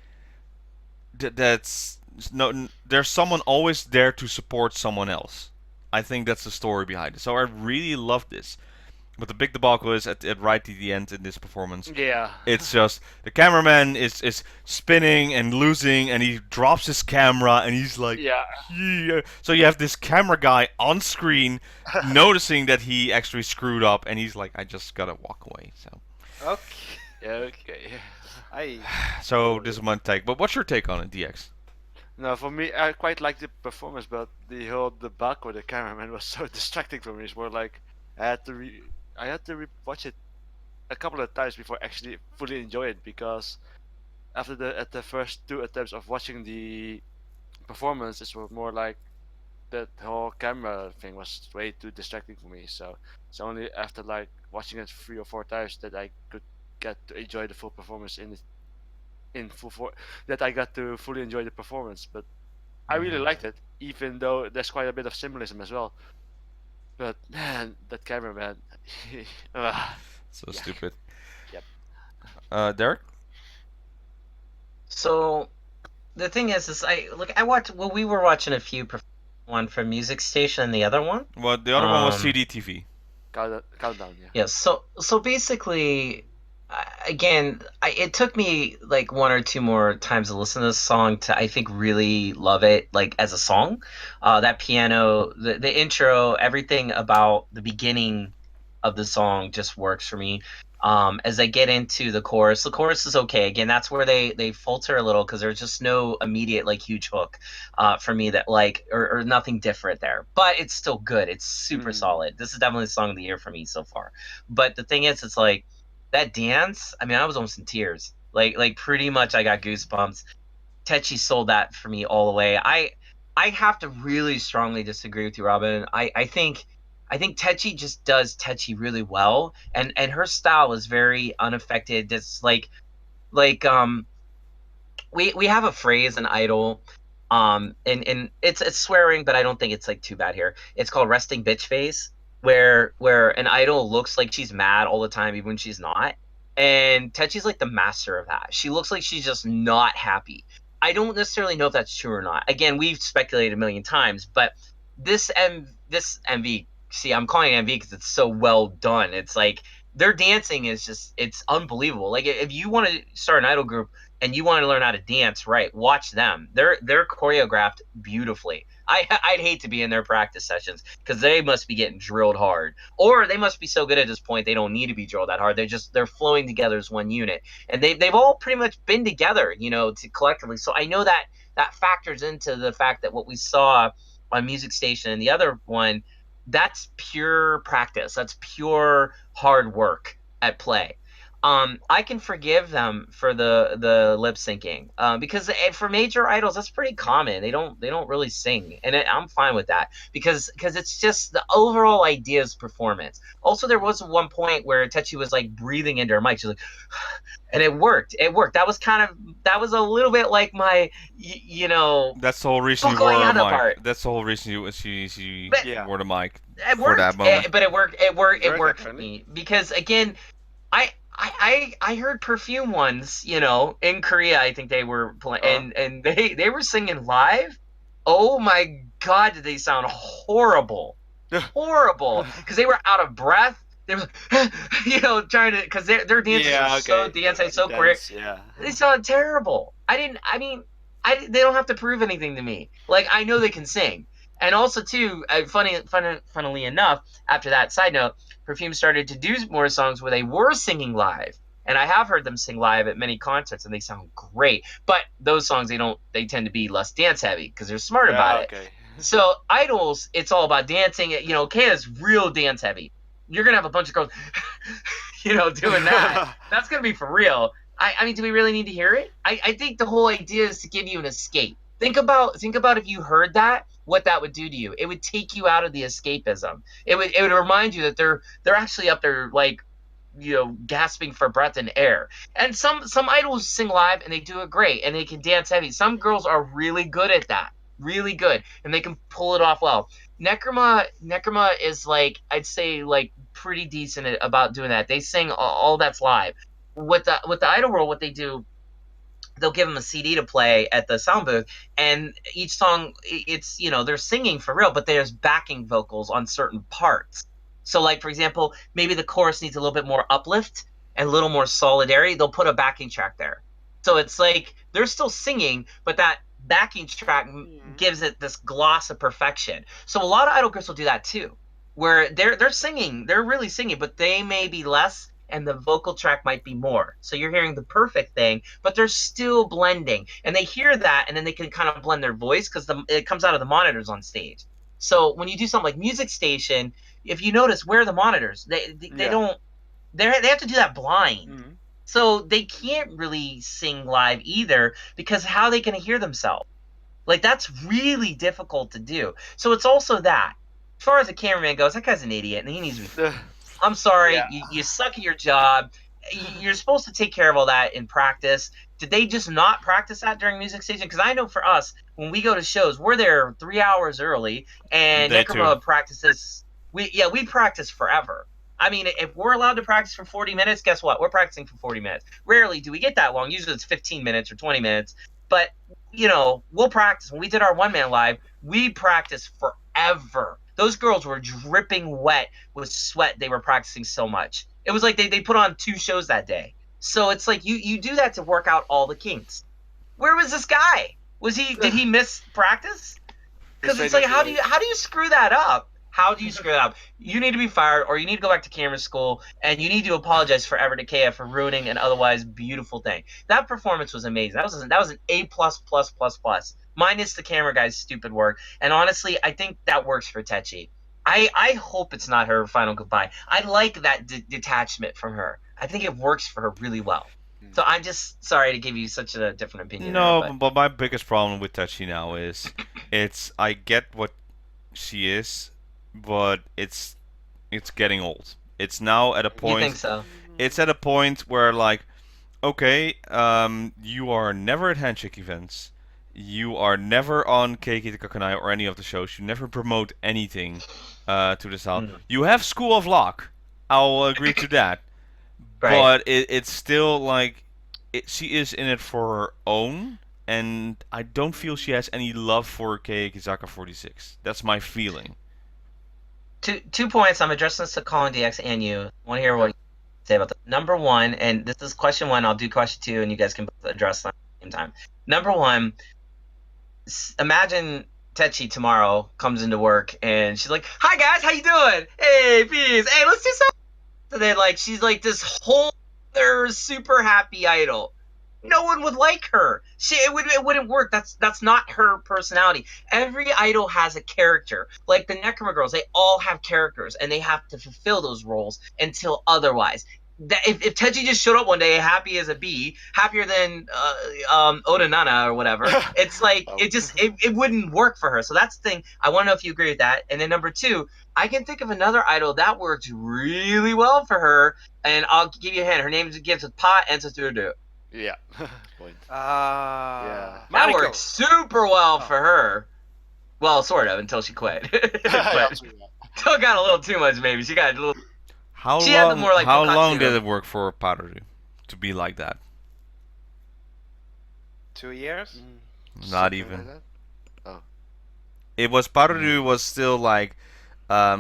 that's no. There's someone always there to support someone else. I think that's the story behind it. So I really love this. But the big debacle is at right at the end in this performance. Yeah. It's just the cameraman is spinning and losing, and he drops his camera, and he's like, Yeah. yeah. So you have this camera guy on screen noticing that he actually screwed up, and he's like, I just gotta walk away. okay. Okay. So this is my take. But what's your take on it, DX? No, for me, I quite like the performance, but the whole debacle with the cameraman was so distracting for me. It's more like I had to watch it a couple of times before actually fully enjoy it, because after the first 2 attempts of watching the performance, it was more like that whole camera thing was way too distracting for me. So it's only after like watching it 3 or 4 times that I could get to enjoy the full performance that I got to fully enjoy the performance. But I really liked it, even though there's quite a bit of symbolism as well. But man, that cameraman. So Yuck. stupid. Yep. Derek? So the thing is I watched. Well, we were watching a few. One from Music Station and the other one. Well, the other one was CDTV. Countdown, yeah. Yeah. So basically, again, it took me like 1 or 2 more times to listen to this song to I think really love it, like as a song. That piano, the intro, everything about the beginning of the song just works for me. As I get into the chorus is okay. Again, that's where they falter a little because there's just no immediate like huge hook for me that like or nothing different there. But it's still good. It's super solid. This is definitely the song of the year for me so far. But the thing is, it's like that dance. I mean, I was almost in tears. Like pretty much I got goosebumps. Techi sold that for me all the way. I have to really strongly disagree with you, Robin. I think Techi just does Techi really well, and her style is very unaffected. It's like we have a phrase in Idol, and it's swearing, but I don't think it's like too bad here. It's called resting bitch face, where an idol looks like she's mad all the time, even when she's not. And Techi's like the master of that. She looks like she's just not happy. I don't necessarily know if that's true or not. Again, we've speculated a million times, but this MV see, I'm calling it MV because it's so well done. It's like their dancing is just, it's unbelievable. Like if you want to start an idol group and you want to learn how to dance, right, watch them. They're choreographed beautifully. I'd hate to be in their practice sessions because they must be getting drilled hard, or they must be so good at this point they don't need to be drilled that hard. They're flowing together as one unit, and they've all pretty much been together, to collectively. So I know that factors into the fact that what we saw on Music Station and the other one, that's pure practice. That's pure hard work at play. I can forgive them for the lip syncing because for major idols that's pretty common. They don't really sing, and I'm fine with that because it's just the overall idea is performance. Also, there was one point where Techi was like breathing into her mic. She was like, and it worked. That was a little bit like my, That's the whole reason you wore a mic. That's the whole reason she wore the mic. It worked, that moment. but it worked. It worked for Definitely. me because again, I heard Perfume once, in Korea. I think they were playing, and they were singing live. Oh my God, did they sound horrible, horrible? Because they were out of breath. They were, trying to, because their dances are so quick. Yeah. They sound terrible. They don't have to prove anything to me. Like I know they can sing. And also, too, funnily enough, after that, side note, Perfume started to do more songs where they were singing live. And I have heard them sing live at many concerts, and they sound great. But those songs, they tend to be less dance-heavy because they're smart about it. So, idols, it's all about dancing. K-is real dance-heavy. You're going to have a bunch of girls, doing that. That's going to be for real. I mean, do we really need to hear it? I think the whole idea is to give you an escape. Think about if you heard that, what that would do to you. It would take you out of the escapism. It would remind you that they're actually up there like, gasping for breath and air. And some idols sing live and they do it great and they can dance heavy. Some girls are really good at that. Really good. And they can pull it off well. Necroma is like, I'd say like pretty decent about doing that. They sing all that's live. With the idol world, what they do, they'll give them a CD to play at the sound booth, and each song, it's, they're singing for real, but there's backing vocals on certain parts. So, like, for example, maybe the chorus needs a little bit more uplift and a little more solidarity. They'll put a backing track there. So it's like they're still singing, but that backing track gives it this gloss of perfection. So a lot of idol groups will do that too, where they're singing, they're really singing, but they may be less, and the vocal track might be more. So you're hearing the perfect thing, but they're still blending. And they hear that, and then they can kind of blend their voice because it comes out of the monitors on stage. So when you do something like Music Station, if you notice, where are the monitors? They have to do that blind. Mm-hmm. So they can't really sing live either because how are they going to hear themselves? Like, that's really difficult to do. So it's also that. As far as the cameraman goes, that guy's an idiot, and he needs to be... I'm sorry, you suck at your job. You're supposed to take care of all that in practice. Did they just not practice that during Music Station? Because I know for us, when we go to shows, we're there 3 hours early, and Necroma practices. We practice forever. I mean, if we're allowed to practice for 40 minutes, guess what? We're practicing for 40 minutes. Rarely do we get that long. Usually it's 15 minutes or 20 minutes. But, we'll practice. When we did our one-man live, we practiced forever. Those girls were dripping wet with sweat. They were practicing so much. It was like they put on 2 shows that day. So it's like you do that to work out all the kinks. Where was this guy? Did he miss practice? Because it's like, how do you screw that up? How do you screw that up? You need to be fired, or you need to go back to camera school, and you need to apologize forever to KF for ruining an otherwise beautiful thing. That performance was amazing. That was an A+++++. Minus the camera guy's stupid work. And honestly, I think that works for Techi. I hope it's not her final goodbye. I like that detachment from her. I think it works for her really well. So I'm just sorry to give you such a different opinion. No, but my biggest problem with Techi now is I get what she is, but it's getting old. It's now at a point... You think so? It's at a point where, like, okay, you are never at handshake events. You are never on Keyakizaka or any of the shows. You never promote anything to the sound. You have School of Lock. I'll agree to that. Right. But it's still like she is in it for her own, and I don't feel she has any love for Keyakizaka46. That's my feeling. two points. I'm addressing this to Colin DX and you. I want to hear what you say about that. Number one, and this is question one. I'll do question two, and you guys can both address them at the same time. Number one, imagine Techi tomorrow comes into work and she's like, "Hi guys, how you doing? Hey, peace. Hey, let's do something." So then, like, she's like this whole other super happy idol. No one would like her. It wouldn't work. That's not her personality. Every idol has a character. Like the Necroma girls, they all have characters, and they have to fulfill those roles until otherwise. If Teji just showed up one day happy as a bee, happier than Oda Nana or whatever, it's like it wouldn't work for her. So that's the thing. I want to know if you agree with that. And then number two, I can think of another idol that worked really well for her, and I'll give you a hint. Her name begins with Pa and Satudu. Yeah. Point. Yeah. That Mariko. worked super well for her. Well, sort of, until she quit. But still got a little too much, maybe. She got a little. How She had the long? more, like, How Bokashi long did though. it work for Paru to be like that? 2 years? Not Something even. like that? It was Paru was still like,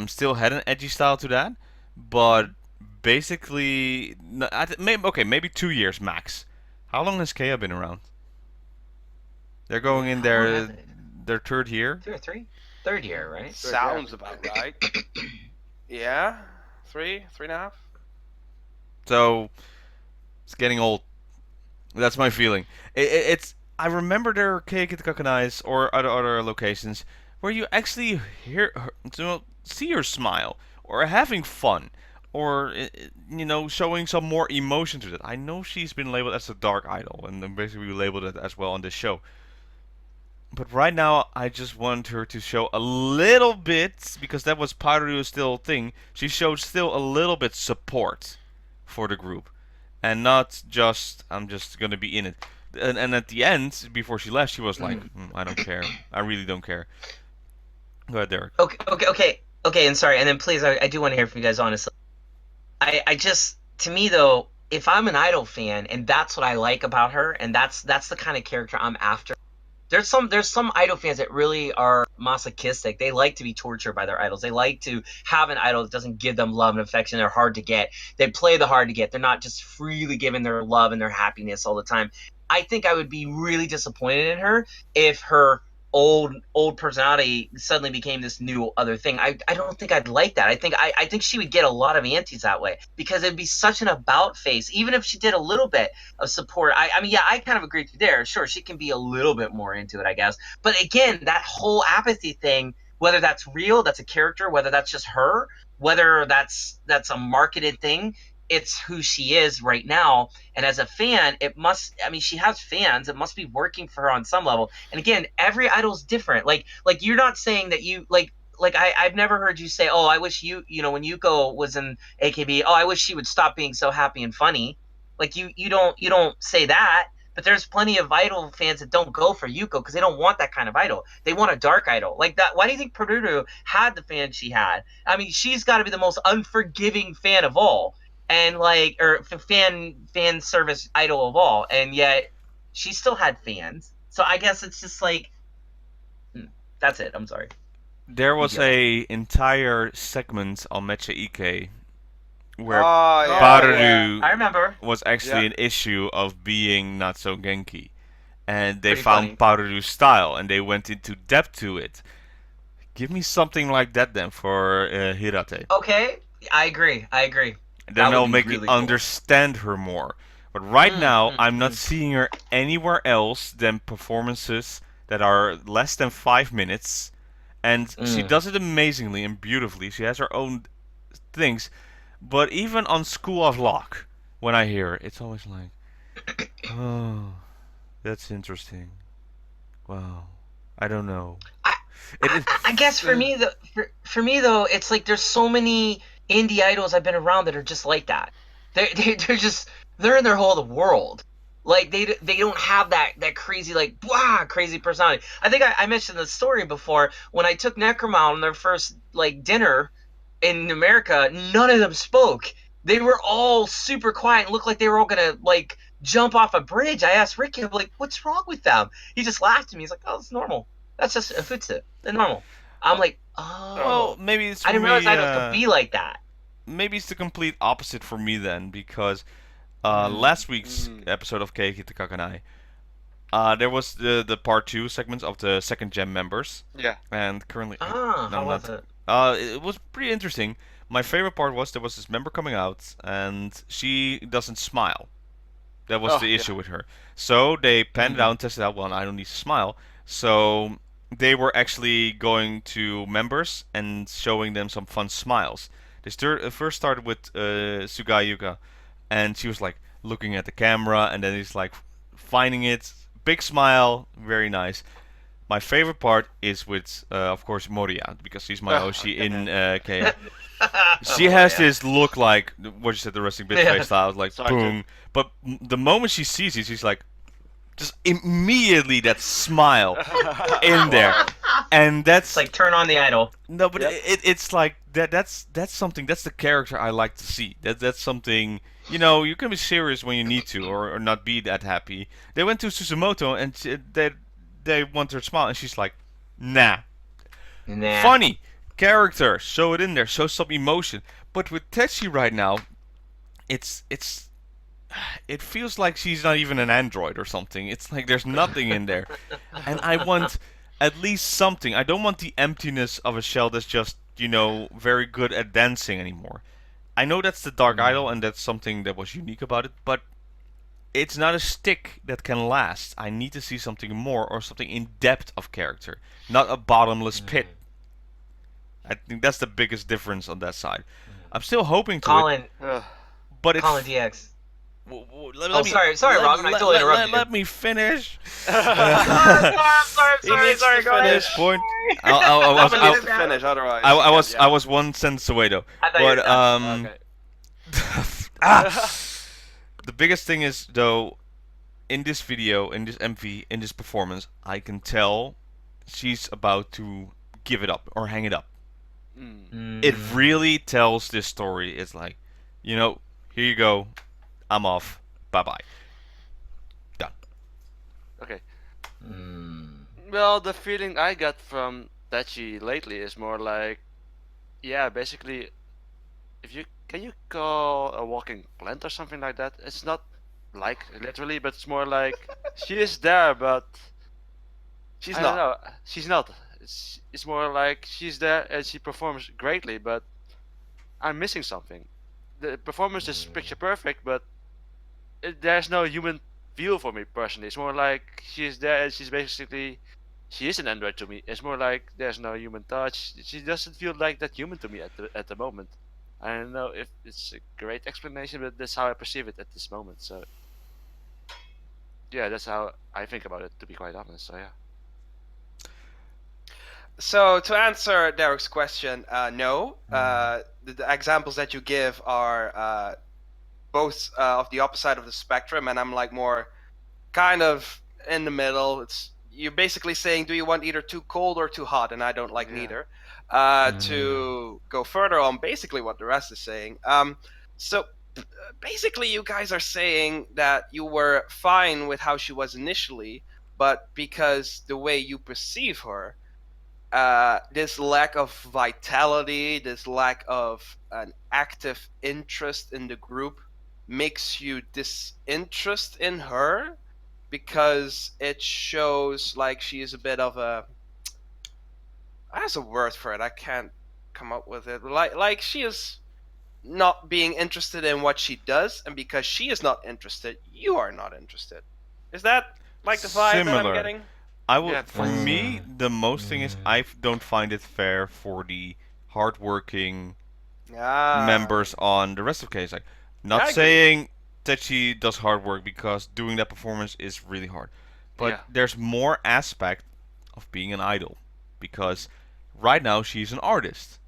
still had an edgy style to that, but basically, maybe 2 years max. How long has Kea been around? They're going in How long has it? their third year. 2 or 3? Third year, right? Sounds about right. Yeah? 3.5? So it's getting old. That's my feeling. It's. I remember there were Keyakizaka46 or other locations where you actually hear her, see her smile or having fun or showing some more emotion to it. I know she's been labeled as a dark idol, and then basically we labeled it as well on this show. But right now, I just want her to show a little bit, because that was Paru's still thing. She showed still a little bit support for the group, and not just I'm just gonna be in it. And at the end, before she left, she was like, "I don't care. I really don't care." Go ahead, Derek. Okay. And sorry, and then please, I do want to hear from you guys. Honestly, I just, to me though, if I'm an idol fan and that's what I like about her, and that's the kind of character I'm after. There's some idol fans that really are masochistic. They like to be tortured by their idols. They like to have an idol that doesn't give them love and affection. They're hard to get. They play the hard to get. They're not just freely giving their love and their happiness all the time. I think I would be really disappointed in her if her old personality suddenly became this new other thing. I don't think I'd like that. I think she would get a lot of antis that way, because it'd be such an about face. Even if she did a little bit of support, I mean, yeah, I kind of agree with you there. Sure, she can be a little bit more into it, I guess. But again, that whole apathy thing, whether that's real, that's a character, whether that's just her, whether that's a marketed thing, it's who she is right now. And as a fan, she has fans. It must be working for her on some level. And again, every idol's different. Like you're not saying that you I've never heard you say, "Oh, I wish when Yuko was in AKB, oh, I wish she would stop being so happy and funny." Like you don't say that. But there's plenty of idol fans that don't go for Yuko because they don't want that kind of idol. They want a dark idol. Like that. Why do you think Peruru had the fan she had? I mean, she's got to be the most unforgiving fan of all. And fan service idol of all, and yet she still had fans. So I guess it's just like, that's it. I'm sorry. There was a entire segment on Mette Hendriksen where I remember. was actually an issue of being not so Genki, and they Pretty found funny. Paru's style and they went into depth to it. Give me something like that then for Hirate. Okay, I agree. And That then would I'll be make really me cool. understand her more. But right now, I'm not seeing her anywhere else than performances that are less than 5 minutes. And she does it amazingly and beautifully. She has her own things. But even on School of Lock, when I hear her, it's always like, oh, that's interesting. Wow. I don't know. I guess for me though, it's like there's so many indie idols I've been around that are just like that. They're in their whole world. Like they don't have that crazy crazy personality. I think I mentioned the story before when I took Necroma on their first dinner in America. None of them spoke. They were all super quiet and looked like they were all gonna jump off a bridge. I asked Ricky, I'm like, what's wrong with them? He just laughed at me. He's like, oh, it's normal. That's just a futsu. They're normal. I'm like, oh. Well, maybe it's for I didn't realize me, Idol could be like that. maybe it's the complete opposite for me then, because last week's episode of Keyakizaka46, there was the part 2 segments of the second gem members, Yeah. and currently How was it? it was pretty interesting. My favorite part was there was this member coming out and she doesn't smile. That was the issue with her. So they panned it out and tested out. Well, I don't need to smile. So they were actually going to members and showing them some fun smiles. They first started with Sugayuka, and she was like looking at the camera, and then he's like finding it. Big smile, very nice. My favorite part is with, of course, Moria, because she's my Oshi in K. She has this look like what you said, the resting bitch face style, like Sorry, boom. But the moment she sees it, she's like, just immediately that smile in there, and that's It's like turn on the Idol. no, but it's like that's something. That's the character I like to see. That's something. You know, you can be serious when you need to, or not be that happy. They went to Susumoto and they want her to smile, and she's like, nah. Nah. Funny character, show it in there, show some emotion. But with Tetsuya right now, it feels like she's not even an android or something. It's like there's nothing in there, and I want at least something. I don't want the emptiness of a shell that's just very good at dancing anymore. I know that's the Dark Idol, and that's something that was unique about it, but it's not a stick that can last. I need to see something more, or something in depth of character, not a bottomless pit. I think that's the biggest difference on that side. I'm still hoping to Colin, but it's... Colin DX. Sorry, Robin, I totally interrupted you. Let me finish. Sorry, go ahead. Point. Someone needs to finish, otherwise. I was one sentence away though. I thought The biggest thing is though, in this video, in this MV, in this performance, I can tell she's about to give it up or hang it up. It really tells this story. It's like, here you go. I'm off. Bye-bye. Done. Okay. Well, the feeling I got from Tachi lately is more like, basically, can you call a walking plant or something like that? It's not like literally, but it's more like she is there, but She's I not. don't know. She's not. It's more like she's there and she performs greatly, but I'm missing something. The performance is picture perfect, but there's no human feel for me personally. It's more like she's there and she is an android to me. It's more like there's no human touch. She doesn't feel like that human to me at the moment. I don't know if it's a great explanation, but that's how I perceive it at this moment. So yeah, that's how I think about it, to be quite honest. So yeah. So to answer Derek's question, no. The examples that you give are both of the opposite side of the spectrum, and I'm like more kind of in the middle. You're basically saying, do you want either too cold or too hot? And I don't like neither. To go further on, basically what the rest is saying. So basically, you guys are saying that you were fine with how she was initially, but because the way you perceive her, this lack of vitality, this lack of an active interest in the group makes you disinterest in her, because it shows like she is a bit of a... There's a word for it, I can't come up with it. Like she is not being interested in what she does, and because she is not interested, you are not interested. Is that like the vibe that I'm getting? For me, the most thing is I don't find it fair for the hardworking members on the rest of K. Like, not saying that she does hard work, because doing that performance is really hard. But there's more aspect of being an idol, because right now she's an artist,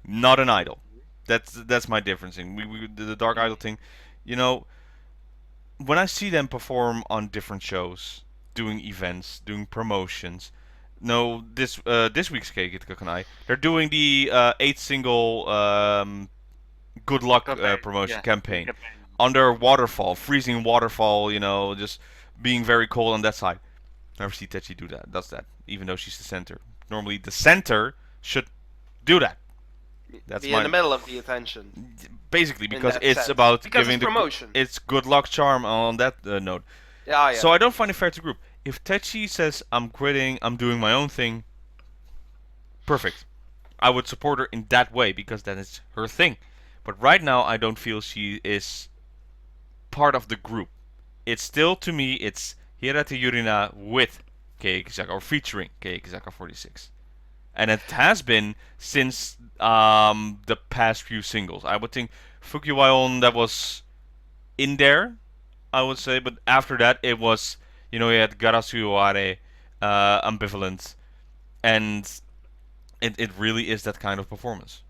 not an idol. That's my difference. The Dark Idol thing, when I see them perform on different shows, doing events, doing promotions. No, this week's Keyakizaka46, they're doing the 8 single good luck promotion campaign under waterfall, freezing waterfall. Just being very cold on that side. Never see Tetsuya does that, even though she's the center. Normally, the center should do that. That's Be my in the middle of the attention. basically because that it's sense. about Because giving it's promotion. It's good luck charm on that note. Yeah. So I don't find it fair to group. If Techi says I'm quitting, I'm doing my own thing, perfect. I would support her in that way because that is her thing. But right now I don't feel she is part of the group. It's still, to me, it's Hirata Yurina with Keyakizaka or featuring Keyakizaka46. And it has been since the past few singles. I would think Fukiwaon, that was in there, I would say, but after that it was, you had Garasu Oare, Ambivalent, and it really is that kind of performance.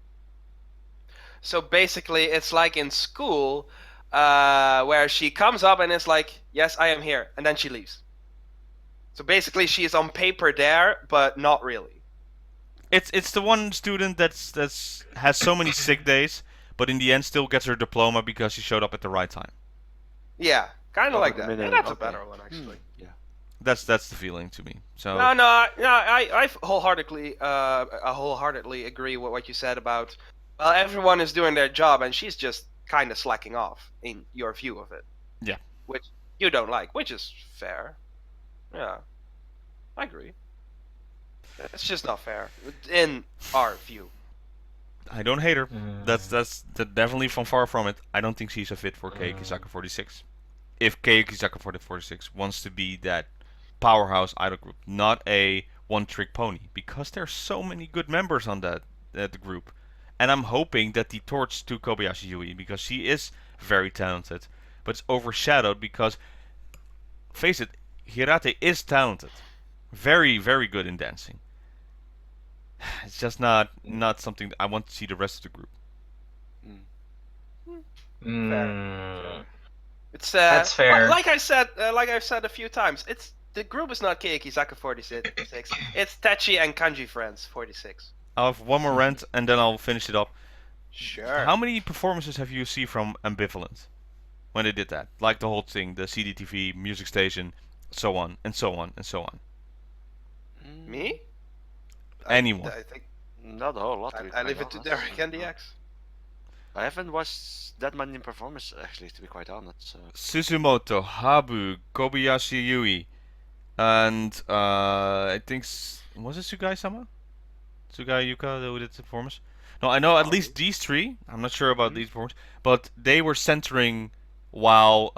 So basically, it's like in school, where she comes up and is like, "Yes, I am here," and then she leaves. So basically, she is on paper there, but not really. It's the one student that's has so many sick days, but in the end still gets her diploma because she showed up at the right time. Yeah, kind of like that. Minute, Yeah, that's a okay. better one actually. Yeah. That's the feeling to me. So I wholeheartedly agree with what you said about. Well, everyone is doing their job, and she's just kind of slacking off in your view of it. Yeah. Which you don't like, which is fair. Yeah, I agree. It's just not fair in our view. I don't hate her. That's definitely from far from it. I don't think she's a fit for Keyakizaka46. If Keyakizaka46 wants to be that powerhouse idol group, not a one-trick pony, because there's so many good members on that group, and I'm hoping that the torch to Kobayashi Yui, because she is very talented, but it's overshadowed because, face it, Hirate is talented, very very good in dancing. It's just not something that I want to see the rest of the group. Fair. It's That's fair. Like I've said a few times, the group is not Keyakizaka46. It's Techi and Kanji Friends 46. I'll have one more rant and then I'll finish it up. Sure. How many performances have you seen from Ambivalent when they did that? Like the whole thing, the CDTV, music station, so on and so on and so on. Me? Anyone? I think Not a whole lot. I leave it to Derek and DX. I haven't watched that many performances actually, to be quite honest. So. Suzumoto, Habu, Kobayashi Yui, and I think was it Sugai-sama? Sugai Yuka who did the performance? No, I know at least these three. I'm not sure about these performances, but they were centering while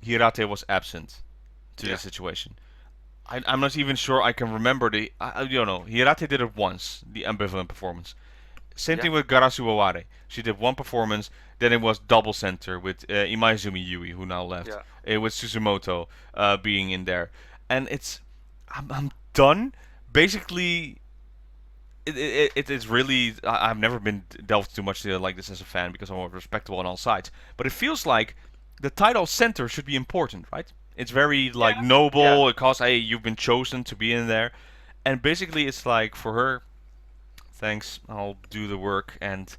Hirate was absent to the situation. I'm not even sure I can remember I don't know. Hirate did it once, the ambivalent performance. Same thing with Garasu Oware. She did one performance, then it was double center with Imaizumi Yui, who now left. With Suzumoto being in there. And I'm done. Basically, it is really... I've never been delved too much like this as a fan because I'm respectable on all sides. But it feels like the title center should be important, right? It's very noble because hey, you've been chosen to be in there, and basically it's like for her, thanks, I'll do the work, and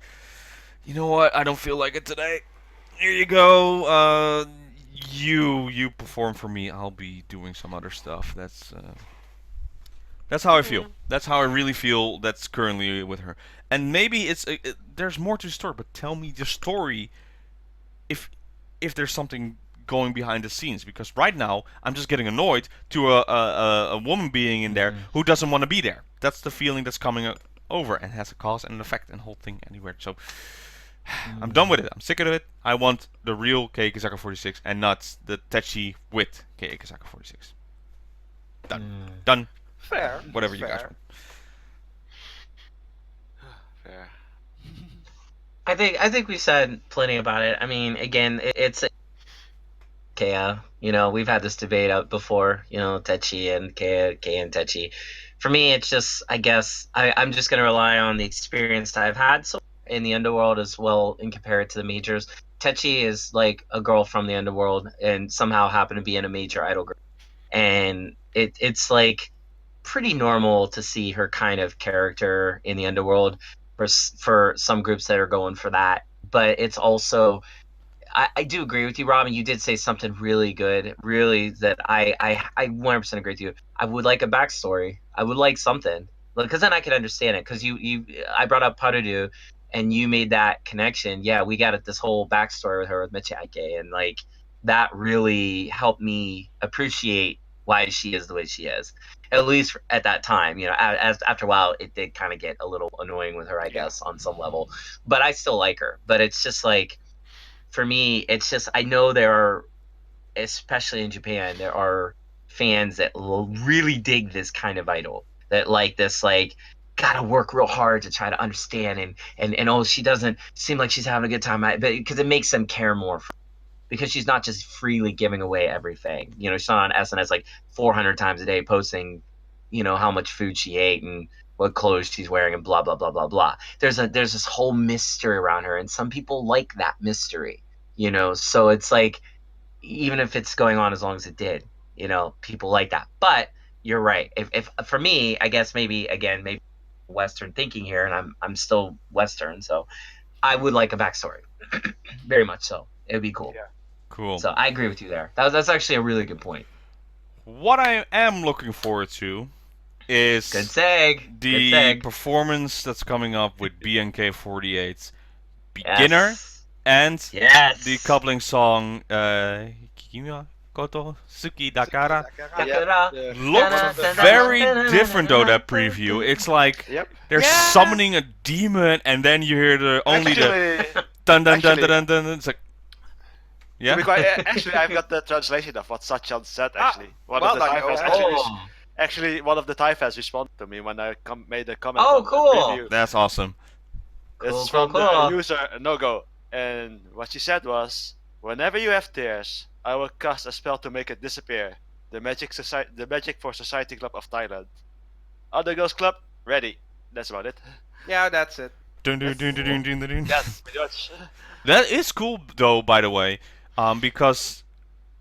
you know what? I don't feel like it today. Here you go. You perform for me. I'll be doing some other stuff. That's how I feel. That's how I really feel. That's currently with her, and maybe there's more to the story. But tell me the story. If there's something going behind the scenes, because right now I'm just getting annoyed to a woman being in there who doesn't want to be there. That's the feeling that's coming over and has a cause and an effect and whole thing anywhere. So I'm done with it. I'm sick of it. I want the real Keyakizaka46 and not the Techi with Keyakizaka46. Done. Fair. Whatever you guys want. Fair. I think we said plenty about it. I mean, again, it's Kea. We've had this debate out before. Techi and Kea and Techi. For me, it's just, I guess, I'm just gonna rely on the experience that I've had so in the underworld as well and compare it to the majors. Techi is like a girl from the underworld and somehow happened to be in a major idol group, and it's like pretty normal to see her kind of character in the underworld for some groups that are going for that. But it's also, I do agree with you, Robin. You did say something really good, really, that I 100% agree with you. I would like a backstory. I would like something. because then I could understand it. Because I brought up Haru, and you made that connection. Yeah, we got this whole backstory with her with Michiake, and like that really helped me appreciate why she is the way she is. At least at that time, as after a while, it did kind of get a little annoying with her, I guess, on some level. But I still like her. But it's just like, for me, it's just, I know there are, especially in Japan, there are fans that really dig this kind of idol, that like this, like, gotta work real hard to try to understand, and oh, she doesn't seem like she's having a good time, but because it makes them care more. Because she's not just freely giving away everything. She's not on SNS like 400 times a day posting, how much food she ate and what clothes she's wearing and blah, blah, blah, blah, blah. There's this whole mystery around her, and some people like that mystery, So it's like, even if it's going on as long as it did, people like that. But you're right. If for me, I guess maybe Western thinking here, and I'm still Western, so I would like a backstory. Very much so. It would be cool. Yeah. Cool. So I agree with you there. That's actually a really good point. What I am looking forward to is Good seg. the Good seg. performance that's coming up with BNK48's Beginner Yes. and Yes. the coupling song kimi, koto, suki, dakara. Dakara. Looked very different though, that preview. It's like Yep. they're Yeah. summoning a demon and then you hear the Actually, dun dun dun actually- dun dun dun. It's like, to be yeah. quite, actually, I've got the translation of what Sachan said. Actually, one well of the done, Thai fans Joe. actually one of the Thai fans responded to me when I made a comment. Oh, on the cool. preview. That's awesome. Cool, It's from cool, the cool. user NoGo, and what she said was, "Whenever you have tears, I will cast a spell to make it disappear. The Magic for Society Club of Thailand. Other Girls Club, ready." That's about it. Yeah, that's it. Dun, dun, dun, dun, dun, dun, dun, dun. Yes, pretty much. That is cool though, by the way, because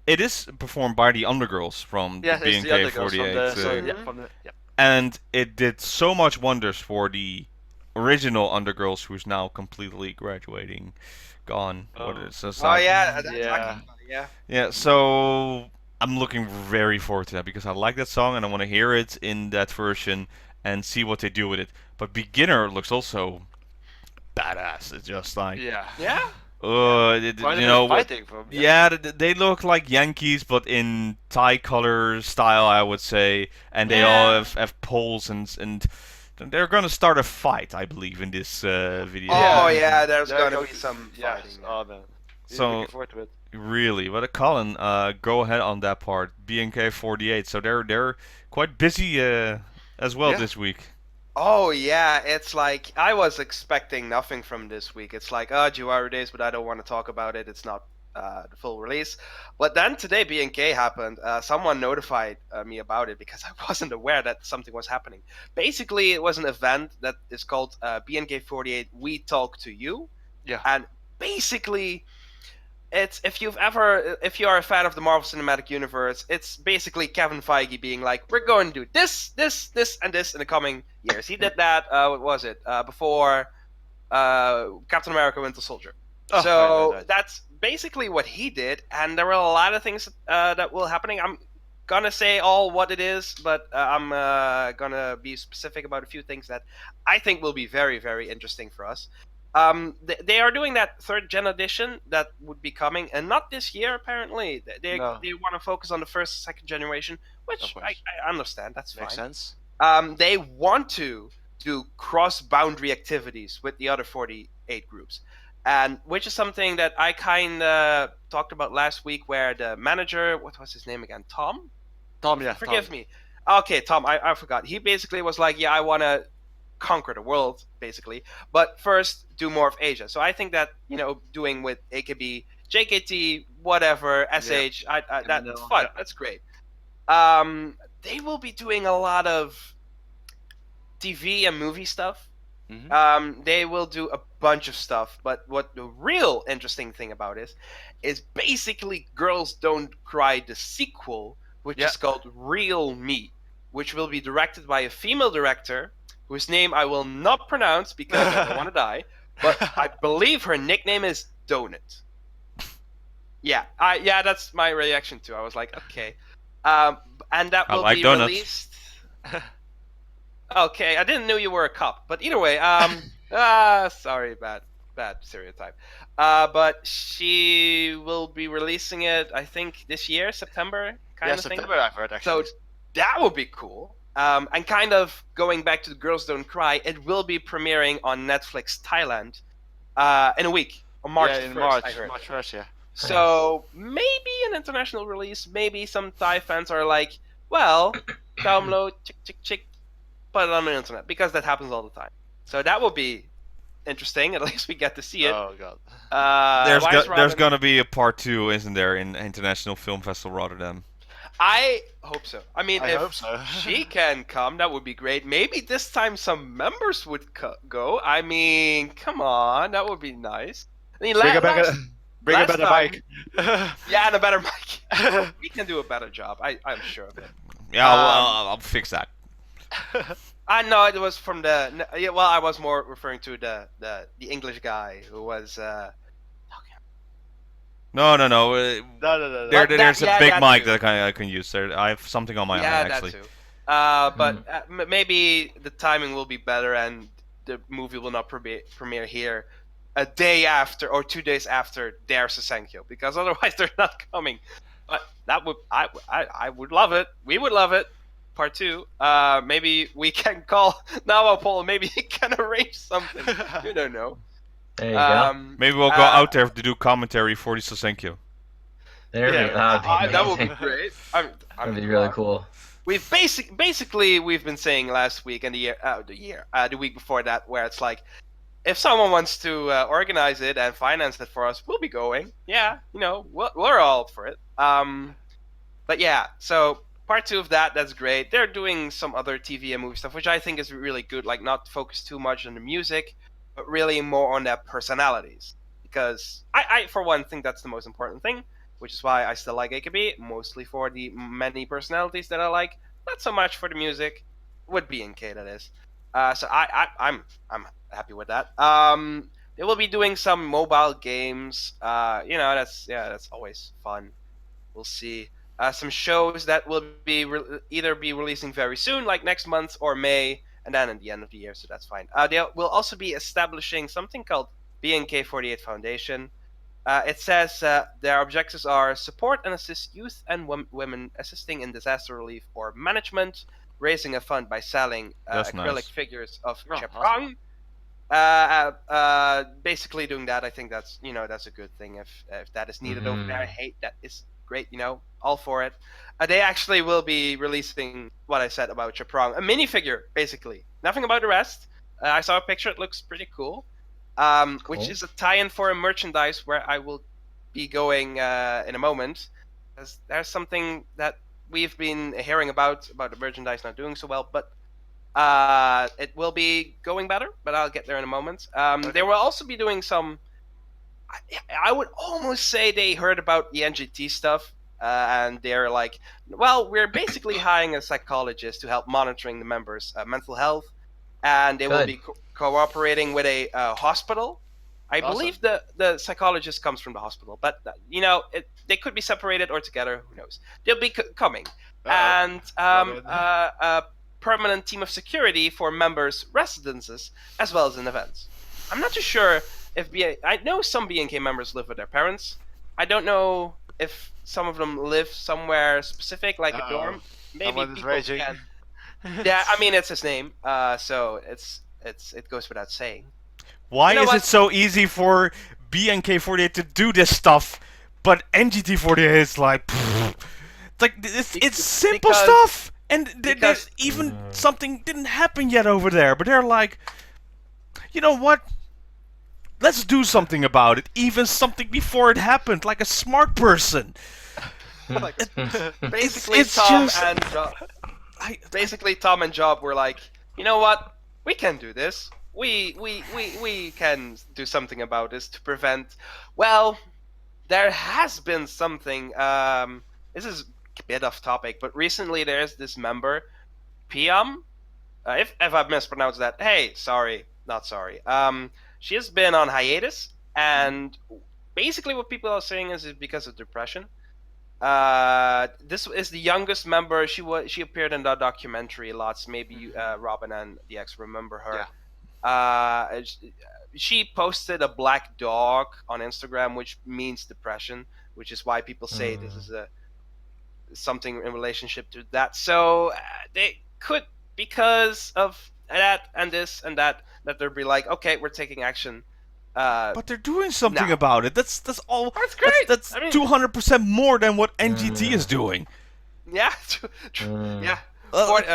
it is performed by the Undergirls from Yes, it's the Other Girls BNK48, from the. So, yeah, from the. Yeah. and it did so much wonders for the original Undergirls, who's now completely graduating, gone. What Oh. is this? Oh yeah, that's Yeah. yeah. Yeah, so I'm looking very forward to that because I like that song and I want to hear it in that version and see what they do with it. But Beginner looks also badass. It's just like, Yeah. Yeah. Quite a bit of fighting from. yeah, they look like Yankees, but in Thai color style, I would say, and they all have poles and they're gonna start a fight, I believe, in this video. Oh yeah, there's There gonna goes- be some Yes. fighting. Oh man. Really So- looking forward to it. Really, but Colin, go ahead on that part. BNK48, so they're quite busy as well Yeah. this week. Oh yeah, it's like I was expecting nothing from this week. It's like, Jiwaru Days, but I don't want to talk about it. It's not the full release. But then today BNK happened. Someone notified me about it because I wasn't aware that something was happening. Basically, it was an event that is called BNK48 We Talk to You. Yeah. And basically, it's if you are a fan of the Marvel Cinematic Universe, it's basically Kevin Feige being like, we're going to do this, and this in the coming years. He did that. What was it? Before Captain America: Winter Soldier. Oh, So right. that's basically what he did, and there were a lot of things that will happening. I'm gonna say all what it is, but I'm gonna be specific about a few things that I think will be very, very interesting for us. They are doing that third gen edition that would be coming, and not this year apparently. They No. want to focus on the first, second generation, which Of course. I understand. That's Makes fine. sense. They want to do cross-boundary activities with the other 48 groups, and which is something that I kind of talked about last week, where the manager, what was his name again, Tom? Tom, yeah. Forgive me. Okay, Tom, I forgot. He basically was like, yeah, I want to conquer the world, basically, but first do more of Asia. So I think that, doing with AKB, JKT, whatever, SH, that's No, fun. yeah. That's great. They will be doing a lot of TV and movie stuff. Mhm. They will do a bunch of stuff, but what the real interesting thing about it is basically Girls Don't Cry, the sequel, which Yeah. is called Real Me, which will be directed by a female director whose name I will not pronounce because I don't want to die, but I believe her nickname is Donut. Yeah, that's my reaction too. I was like, okay, and that I will like be donuts. released. Okay, I didn't know you were a cop, but either way, sorry, bad stereotype. But she will be releasing it, I think, this year, September, kind of thing. September I've heard actually. So that would be cool. And kind of going back to the Girls Don't Cry, it will be premiering on Netflix Thailand in a week, on March 1st, in March, I heard. March 1st, yeah. So maybe an international release, maybe some Thai fans are like, well, download, chick, put it on the internet, because that happens all the time. So that will be interesting. At least we get to see it. Oh god. There's gonna be a part 2, isn't there, in International Film Festival Rotterdam? I hope so. I mean, I if hope so. she can come, that would be great. Maybe this time some members would go. I mean, come on, that would be nice. I mean, Bring a better time- mic. Yeah, and a better mic. We can do a better job. I'm sure of it. Yeah, I'll fix that. I know it was from the. Yeah, well, I was more referring to the English guy who was. No. No. There's a big that mic too. that I can use. I have something on my Yeah, eye actually. that too. But maybe the timing will be better and the movie will not premiere here a day after or 2 days after their Susenkyo, because otherwise they're not coming. But that would I would love it. We would love it. Part 2. Maybe we can call now Paul. Maybe he can arrange something. You don't know. There you go. Maybe we'll go out there to do commentary for the Susenkyo. There we go. That would be great. That'd be really cool. We've basically we've been saying last week and the week before that, where it's like, if someone wants to organize it and finance it for us, we'll be going. Yeah, we're all up for it. But yeah, so part 2 of that's great. They're doing some other TV and movie stuff, which I think is really good. Like, not focus too much on the music, but really more on their personalities. Because I for one, think that's the most important thing, which is why I still like AKB, mostly for the many personalities that I like, not so much for the music, with BNK that is. So I'm happy with that. They will be doing some mobile games. That's always fun. We'll see. Some shows that will be either be releasing very soon, like next month or May, and then at the end of the year. So that's fine. They will also be establishing something called BNK48 Foundation. It says their objectives are support and assist youth and women assisting in disaster relief or management, raising a fund by selling acrylic nice. figures of Oh, Chaprang. Basically doing that, I think that's a good thing if that is needed over there. Hey, that is great, all for it. They actually will be releasing what I said about Chaprang, a minifigure, basically. Nothing about the rest. I saw a picture, it looks pretty cool. Which is a tie-in for a merchandise where I will be going in a moment. There's something that we've been hearing about the merchandise not doing so well, but it will be going better, but I'll get there in a moment. They will also be doing some... I would almost say they heard about the NGT stuff, and they're like, well, we're basically hiring a psychologist to help monitoring the members' mental health, and they will be cooperating with a hospital. I believe the psychologist comes from the hospital, but they could be separated or together. Who knows? They'll be coming, and a permanent team of security for members' residences as well as in events. I'm not too sure if I know some BNK members live with their parents. I don't know if some of them live somewhere specific, like a dorm. Maybe people can. Yeah, I mean, it's his name, so it goes without saying. Why is it so easy for BNK48 to do this stuff, but NGT48 is like, it's simple stuff, and there's even something didn't happen yet over there, but they're like, you know what? Let's do something about it, even something before it happened, like a smart person. Basically, Tom and Job were like, you know what? We can do this. We can do something about this to prevent. Well, there has been something. This is a bit off topic, but recently there's this member, Piam. If I've mispronounced that, hey, sorry, not sorry. She has been on hiatus, and basically what people are saying is because of depression. This is the youngest member. She appeared in the documentary lots. Maybe you, Robin and the X remember her. Yeah. She posted a black dog on Instagram, which means depression, which is why people say this is something in relationship to that. So they could, because of that and this and that they'll be like, okay, we're taking action. But they're doing something No. about it. That's all. That's great. That's I mean- 200% more than what NGT is doing. Yeah. Yeah.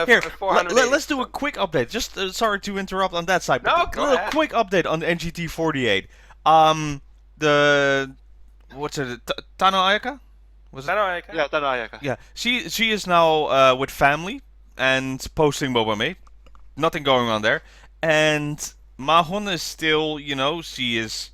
Here, 480. let's do a quick update. Just sorry to interrupt on that side, but No, a go little ahead. quick update on NGT48. What's it? Tano Ayaka? Was it? Yeah, Tanayaka. Yeah, she is now with family and posting Mobame. Nothing going on there. And Mahon is still, she is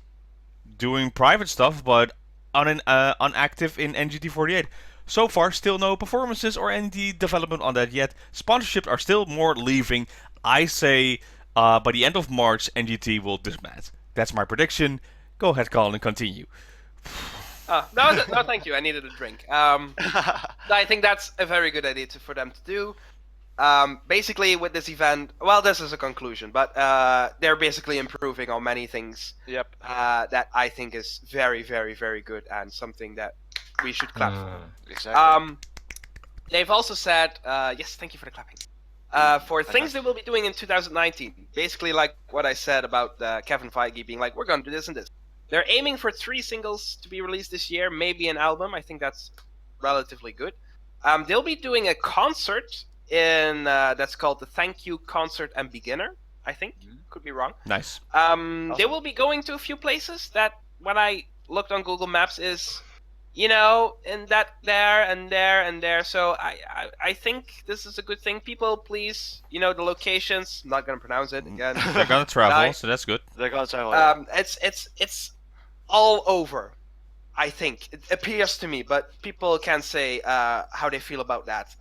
doing private stuff, but unactive in NGT48. So far, still no performances or any development on that yet. Sponsorships are still more leaving. I say by the end of March, NGT will disband. That's my prediction. Go ahead, Colin, and continue. No, thank you. I needed a drink. I think that's a very good idea for them to do. Basically, with this event, well, this is a conclusion, but they're basically improving on many things. Yep. That I think is very, very, very good and something that we should clap for. Exactly. They've also said, yes, thank you for the clapping. For things they will be doing in 2019, basically like what I said about Kevin Feige being like, we're going to do this and this. They're aiming for 3 singles to be released this year, maybe an album. I think that's relatively good. They'll be doing a concert in that's called the Thank You Concert and Beginner, I think. Could be wrong. Nice. They will be going to a few places that, when I looked on Google Maps, is, in that there and there and there. So I think this is a good thing. People, please, the locations. I'm not gonna pronounce it again. They're gonna travel, Die. so that's good. They're gonna travel. It's all over. I think it appears to me, but people can say how they feel about that.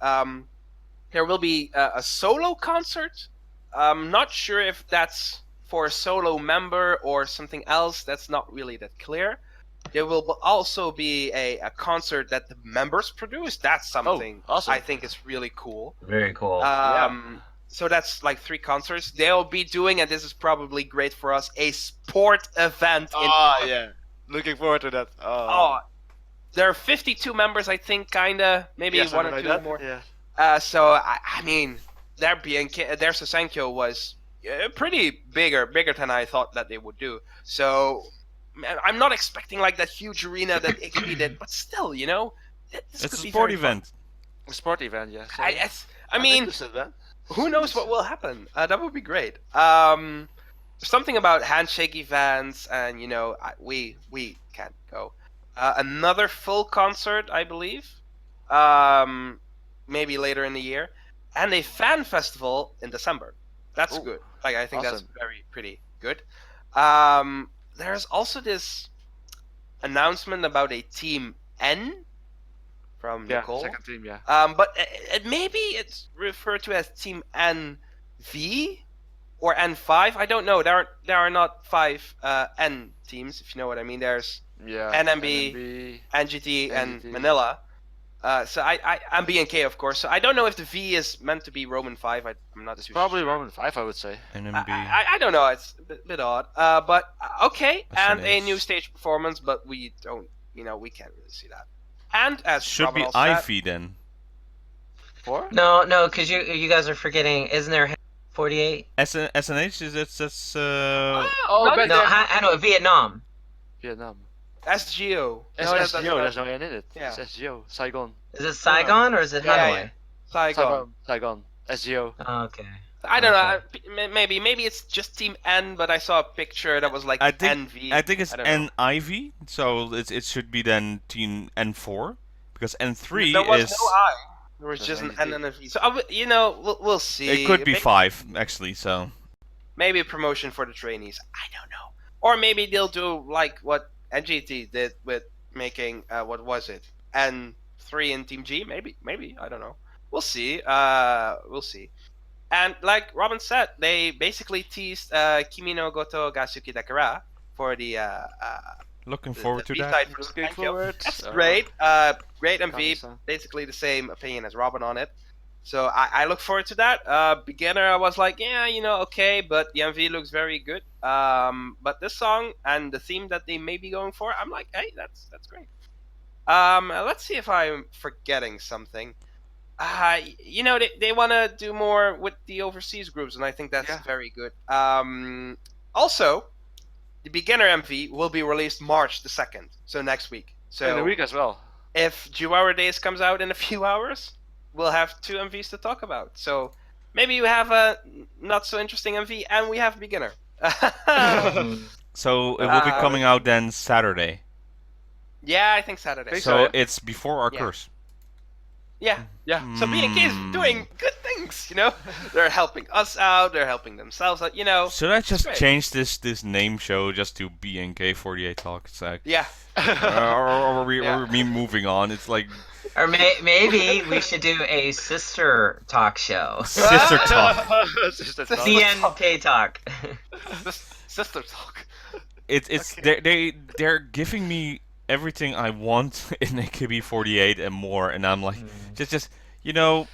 There will be a solo concert. I'm not sure if that's for a solo member or something else. That's not really that clear. There will also be a concert that the members produce. That's something awesome. I think is really cool. Very cool. So that's like 3 concerts. They'll be doing, and this is probably great for us, a sport event. Yeah. Looking forward to that. There are 52 members, I think, kinda. Maybe one or two more. Yeah. So I mean, their Sasankyo was pretty bigger than I thought that they would do. So I'm not expecting like that huge arena that AKB did, but still, this It's a could be sport very fun. event. A sport event, yeah. So I mean, interested, man. who knows what will happen? That would be great. Something about handshake events, and we can't go. Another full concert, I believe. Maybe later in the year, and a fan festival in December. That's good. Like, I think Awesome. that's pretty good. There's also this announcement about a Team N from Yeah, Nicole. second team, yeah. But maybe it's referred to as Team NV or N5. I don't know. There are not 5 N teams, if you know what I mean. There's Yeah. NMB, NGT, and NGT. Manila. So I'm BNK, of course. So I don't know if the V is meant to be Roman 5. I'm not too Probably sure. Roman 5, I would say. NMB. I don't know. It's a bit odd. But okay, and a SNH. new stage performance, but we don't. We can't really see that. And as Should Robin be also said- Ivy then. 4? No, because you guys are forgetting. Isn't there 48? SNH is that's Oh, No, but No, I know Vietnam. Vietnam. SGO. It's No, SGO, there's no N in it. Yeah. It's SGO. Saigon. Is it Saigon or is it Yeah, Hanoi? Saigon. Saigon. SGO. Oh, okay. I don't know. Okay. Maybe it's just Team N, but I saw a picture that was like I think NV. I think it's don't know. NIV, so it should be then Team N4 because N3 There was is no I. There was There's just an NV. N and a V. So we'll see. it could be Maybe- 5 actually. So Maybe a promotion for the trainees. I don't know. Or maybe they'll do like what NGT did with making what was it, N3 in Team G. Maybe I don't know. We'll see. We'll see. And like Robin said, they basically teased Kimi no Goto ga Suki Dakara for the Looking forward to that. B-side for Looking Thank You. forward. That's Uh, great. Great MV. Kami-san. Basically the same opinion as Robin on it. So I look forward to that. Beginner, I was like, yeah, okay, but the MV looks very good. But this song and the theme that they may be going for, I'm like, hey, that's great. Let's see if I'm forgetting something. They want to do more with the overseas groups, and I think that's very good. Also, the beginner MV will be released March the 2nd, so next week. So in a week as well. if Jiwaru Days comes out in a few hours, we'll have 2 MVs to talk about. So maybe you have a not so interesting MV, and we have beginner. So it will be coming out then Saturday. Yeah, I think Saturday. Think So so, yeah. it's before our Yeah. curse. Yeah. So BNK is doing good things, They're helping us out, they're helping themselves out, Should I just great. change this name show just to BNK48 Talk? It's like, Yeah. or Yeah. me moving on. It's like Or maybe we should do a sister talk show. sister talk. Sister talk. CNK talk. Sister talk. It's they're giving me everything I want in AKB48 and more, and I'm like, just yeah,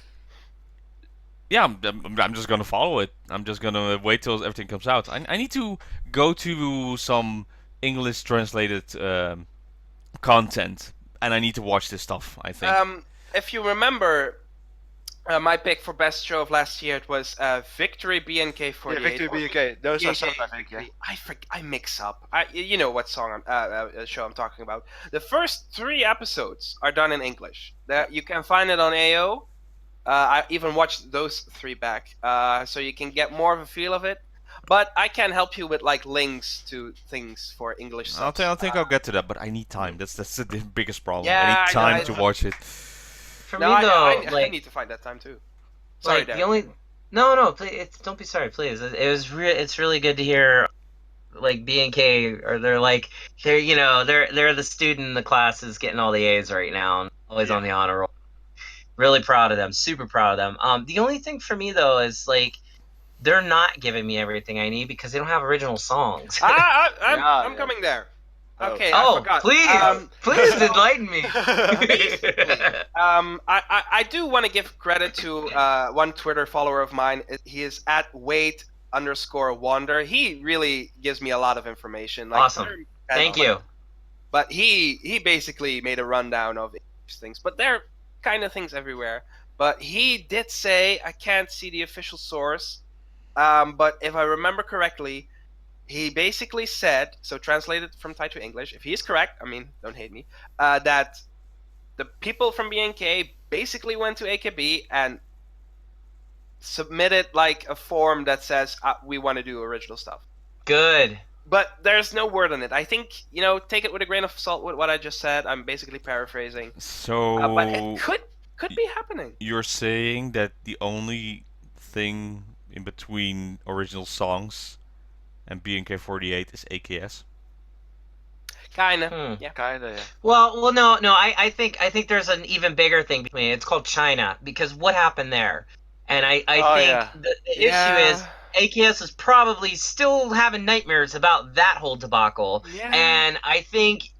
I'm just gonna follow it. I'm just gonna wait till everything comes out. I need to go to some English translated content, and I need to watch this stuff. I think. If you remember, my pick for best show of last year, it was Victory BNK48. Yeah, Victory BNK. Those are some, I think, yeah. I mix up. You know what song show I'm talking about. The first 3 episodes are done in English. You can find it on AO. I even watched those 3 back, so you can get more of a feel of it. But I can help you with links to things for English subs. I think I'll get to that, but I need time. That's the biggest problem. Yeah, I I need time know, to watch it. For No, me though, I need to find that time too. Sorry, the Darren. only no, please, don't be sorry, please. It's really good to hear, BNK, or they're the student in the class is getting all the A's right now and always on the honor roll. Really proud of them, super proud of them. The only thing for me though is they're not giving me everything I need because they don't have original songs. I'm coming there. Okay, I forgot. Please enlighten me. I do want to give credit to one Twitter follower of mine. He is at @wait_wander. He really gives me a lot of information. Awesome. Thank you. But he basically made a rundown of these things. But there are kind of things everywhere. But he did say, I can't see the official source, but if I remember correctly, he basically said, so translated from Thai to English, if he is correct, don't hate me, that the people from BNK basically went to AKB and submitted a form that says, we want to do original stuff. Good. But there's no word on it. I think, take it with a grain of salt with what I just said. I'm basically paraphrasing. So But it could be happening. You're saying that the only thing in between original songs and BNK48 is AKS? Kinda, yeah. Kinda, yeah. Well, no. I think there's an even bigger thing between it. It's called China, because what happened there? And I think the issue is AKS is probably still having nightmares about that whole debacle. Yeah. And I think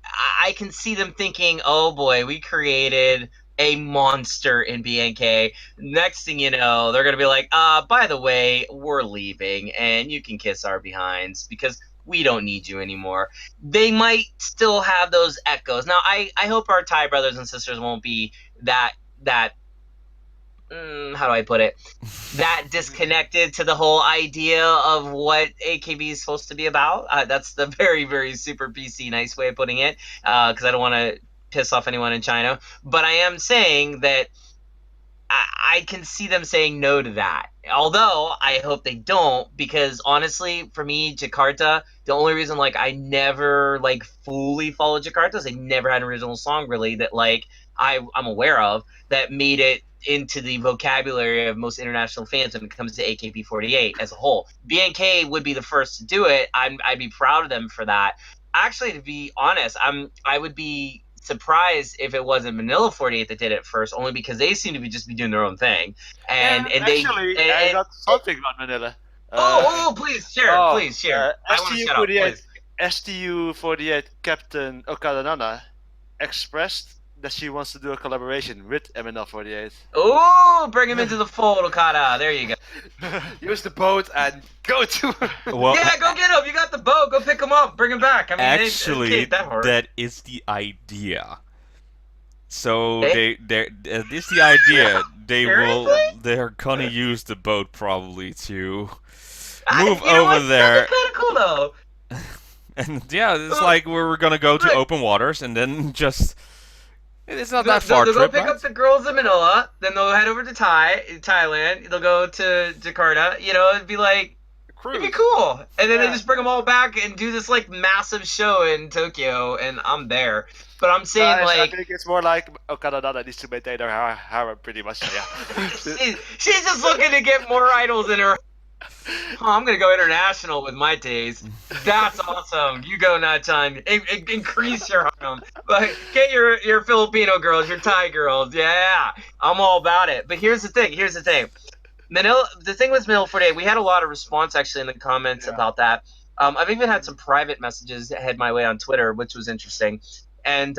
I can see them thinking, oh boy, we created a monster in BNK. Next thing you know, they're gonna be like, by the way, we're leaving and you can kiss our behinds because we don't need you anymore. They might still have those echoes. Now I hope our Thai brothers and sisters won't be that how do I put it? That disconnected to the whole idea of what AKB is supposed to be about. That's the very, very super PC nice way of putting it, because I don't want to piss off anyone in China. But I am saying that I can see them saying no to that. Although I hope they don't, because honestly, for me, Jakarta, the only reason I never fully followed Jakarta is they never had an original song really that I'm aware of that made it into the vocabulary of most international fans when it comes to AKB48 as a whole. BNK would be the first to do it. I'd be proud of them for that. Actually, to be honest, I would be surprised if it wasn't Manila 48 that did it first, only because they seem to be doing their own thing. And I got something about Manila. Please share. I want to shut up. Please. STU48 Captain Okada Nana expressed that she wants to do a collaboration with MNL48. Ooh, bring him into the fold, Okada. There you go. Use the boat and go to. Well, Yeah, go get him. You got the boat. Go pick him up. Bring him back. I mean, actually, it can't that hard. that is the idea. So Eh? this is the idea. Seriously? They're gonna use the boat probably to You move know over what? there. That'd be kind of cool, though. And yeah, it's like we're gonna go to Look. open waters and then just. It's not that They'll far go trip, pick right? up the girls in Manila, then they'll head over to Thailand. They'll go to Jakarta. You know, it'd be like, it'd be cool. And then they just bring them all back and do this like massive show in Tokyo, and I'm there. But I'm saying Guys, like, I think it's more like Okada Nana needs to maintain her harem pretty much. Yeah. she's just looking to get more idols in her. Oh, I'm gonna go international with my days. That's awesome. You go, Nachan. Increase your harem. But get your Filipino girls, your Thai girls. Yeah, I'm all about it. But here's the thing. Manila. The thing with Manila 48, we had a lot of response actually in the comments about that. I've even had some private messages head my way on Twitter, which was interesting. And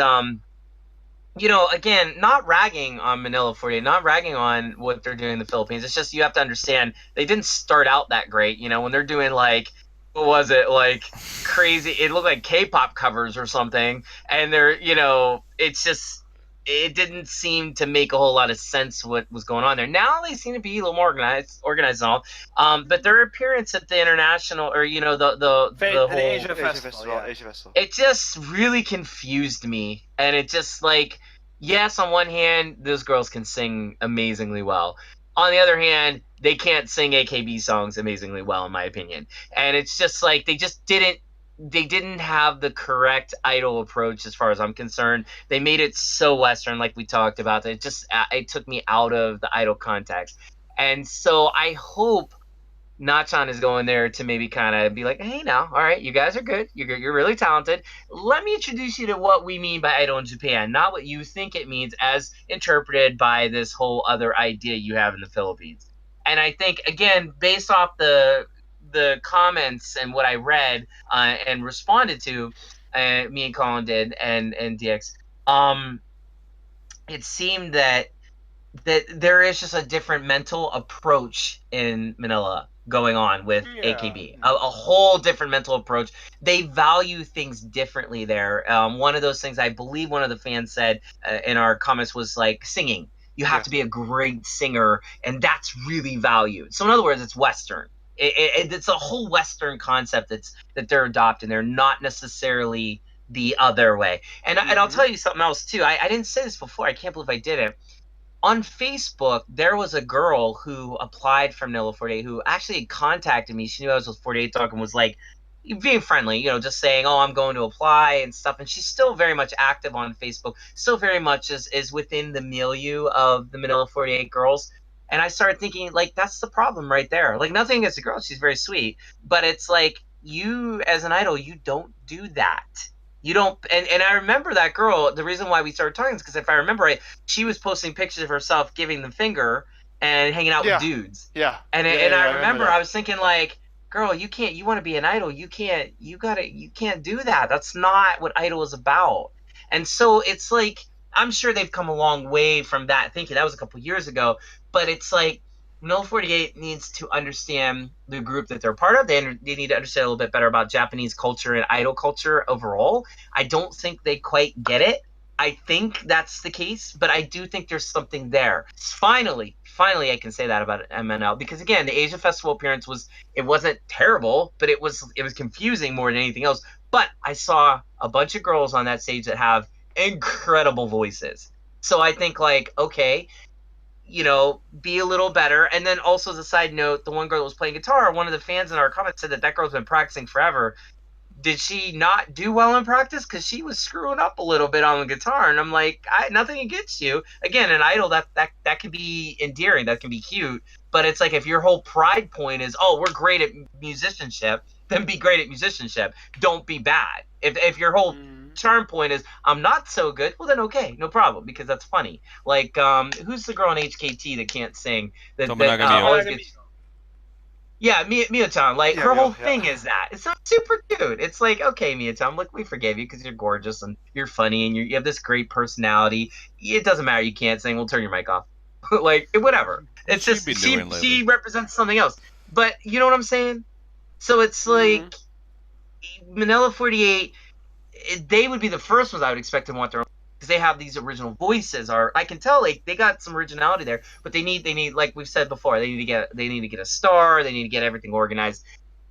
you know, again, not ragging on Manila 48, not ragging on what they're doing in the Philippines. It's just you have to understand they didn't start out that great. You know, when they're doing like, what was it, like crazy? It looked like K-pop covers or something, and they're, you know, it's just it didn't seem to make a whole lot of sense what was going on there. Now they seem to be a little more organized and all. But their appearance at the international, or you know, the whole Asia Asia Festival. Yeah. Asia Festival. it just really confused me, and it just like, yes, on one hand those girls can sing amazingly well, on the other hand they can't sing AKB songs amazingly well in my opinion, and it's just like they didn't have the correct idol approach as far as I'm concerned. They made it so Western, like we talked about, that it took me out of the idol context. And so I hope Nachan is going there to maybe kind of be like, hey, now, all right, you guys are good. You're really talented. Let me introduce you to what we mean by idol in Japan, not what you think it means as interpreted by this whole other idea you have in the Philippines. And I think, again, based off the comments and what I read and responded to, me and Colin did, and DX, it seemed that there is just a different mental approach in Manila going on with AKB. A whole different mental approach. They value things differently there. One of those things I believe one of the fans said in our comments was like singing. You have to be a great singer, and that's really valued. So in other words, it's Western. It's a whole Western concept that they're adopting. They're not necessarily the other way. And I'll tell you something else too. I didn't say this before. I can't believe I did it. On Facebook, there was a girl who applied for Manila 48 who actually contacted me. She knew I was with 48 Talk and was like being friendly, you know, just saying, oh, I'm going to apply and stuff. And she's still very much active on Facebook, still very much is within the milieu of the Manila 48 girls. And I started thinking, like, that's the problem right there. Like, nothing against the girl. She's very sweet. But it's like, you, as an idol, you don't do that. You don't, and I remember that girl, the reason why we started talking is because if I remember right, she was posting pictures of herself giving the finger and hanging out with dudes. Yeah. And I remember I was thinking like, girl, you want to be an idol. You can't do that. That's not what idol is about. And so it's like, I'm sure they've come a long way from that thinking. That was a couple years ago, but it's like, Manila 48 needs to understand the group that they're part of. They need to understand a little bit better about Japanese culture and idol culture overall. I don't think they quite get it. I think that's the case, but I do think there's something there. Finally, I can say that about MNL, because again, the Asia Festival appearance wasn't terrible, but it was confusing more than anything else. But I saw a bunch of girls on that stage that have incredible voices. So I think like, okay, you know, be a little better. And then also as a side note, the one girl that was playing guitar, one of the fans in our comments said that girl's been practicing forever. Did she not do well in practice? Because she was screwing up a little bit on the guitar. And I'm like, nothing against you. Again, an idol, that can be endearing. That can be cute. But it's like if your whole pride point is, oh, we're great at musicianship, then be great at musicianship. Don't be bad. If your whole charm point is I'm not so good, well then okay, no problem, because that's funny. Like who's the girl in HKT that can't sing? That always gets... Yeah, Mia-chan, like, Yeah, her whole yeah. thing is that. It's not super cute. It's like, okay, Mia-chan, look, we forgave you because you're gorgeous and you're funny and you have this great personality. It doesn't matter, you can't sing, we'll turn your mic off. Like, whatever. It's She's just, been doing she lately. represents something else. But, you know what I'm saying? So it's like, Manila 48, they would be the first ones I would expect to want their own, because they have these original voices. Or I can tell like they got some originality there, but they need like we've said before, they need to get a star, they need to get everything organized.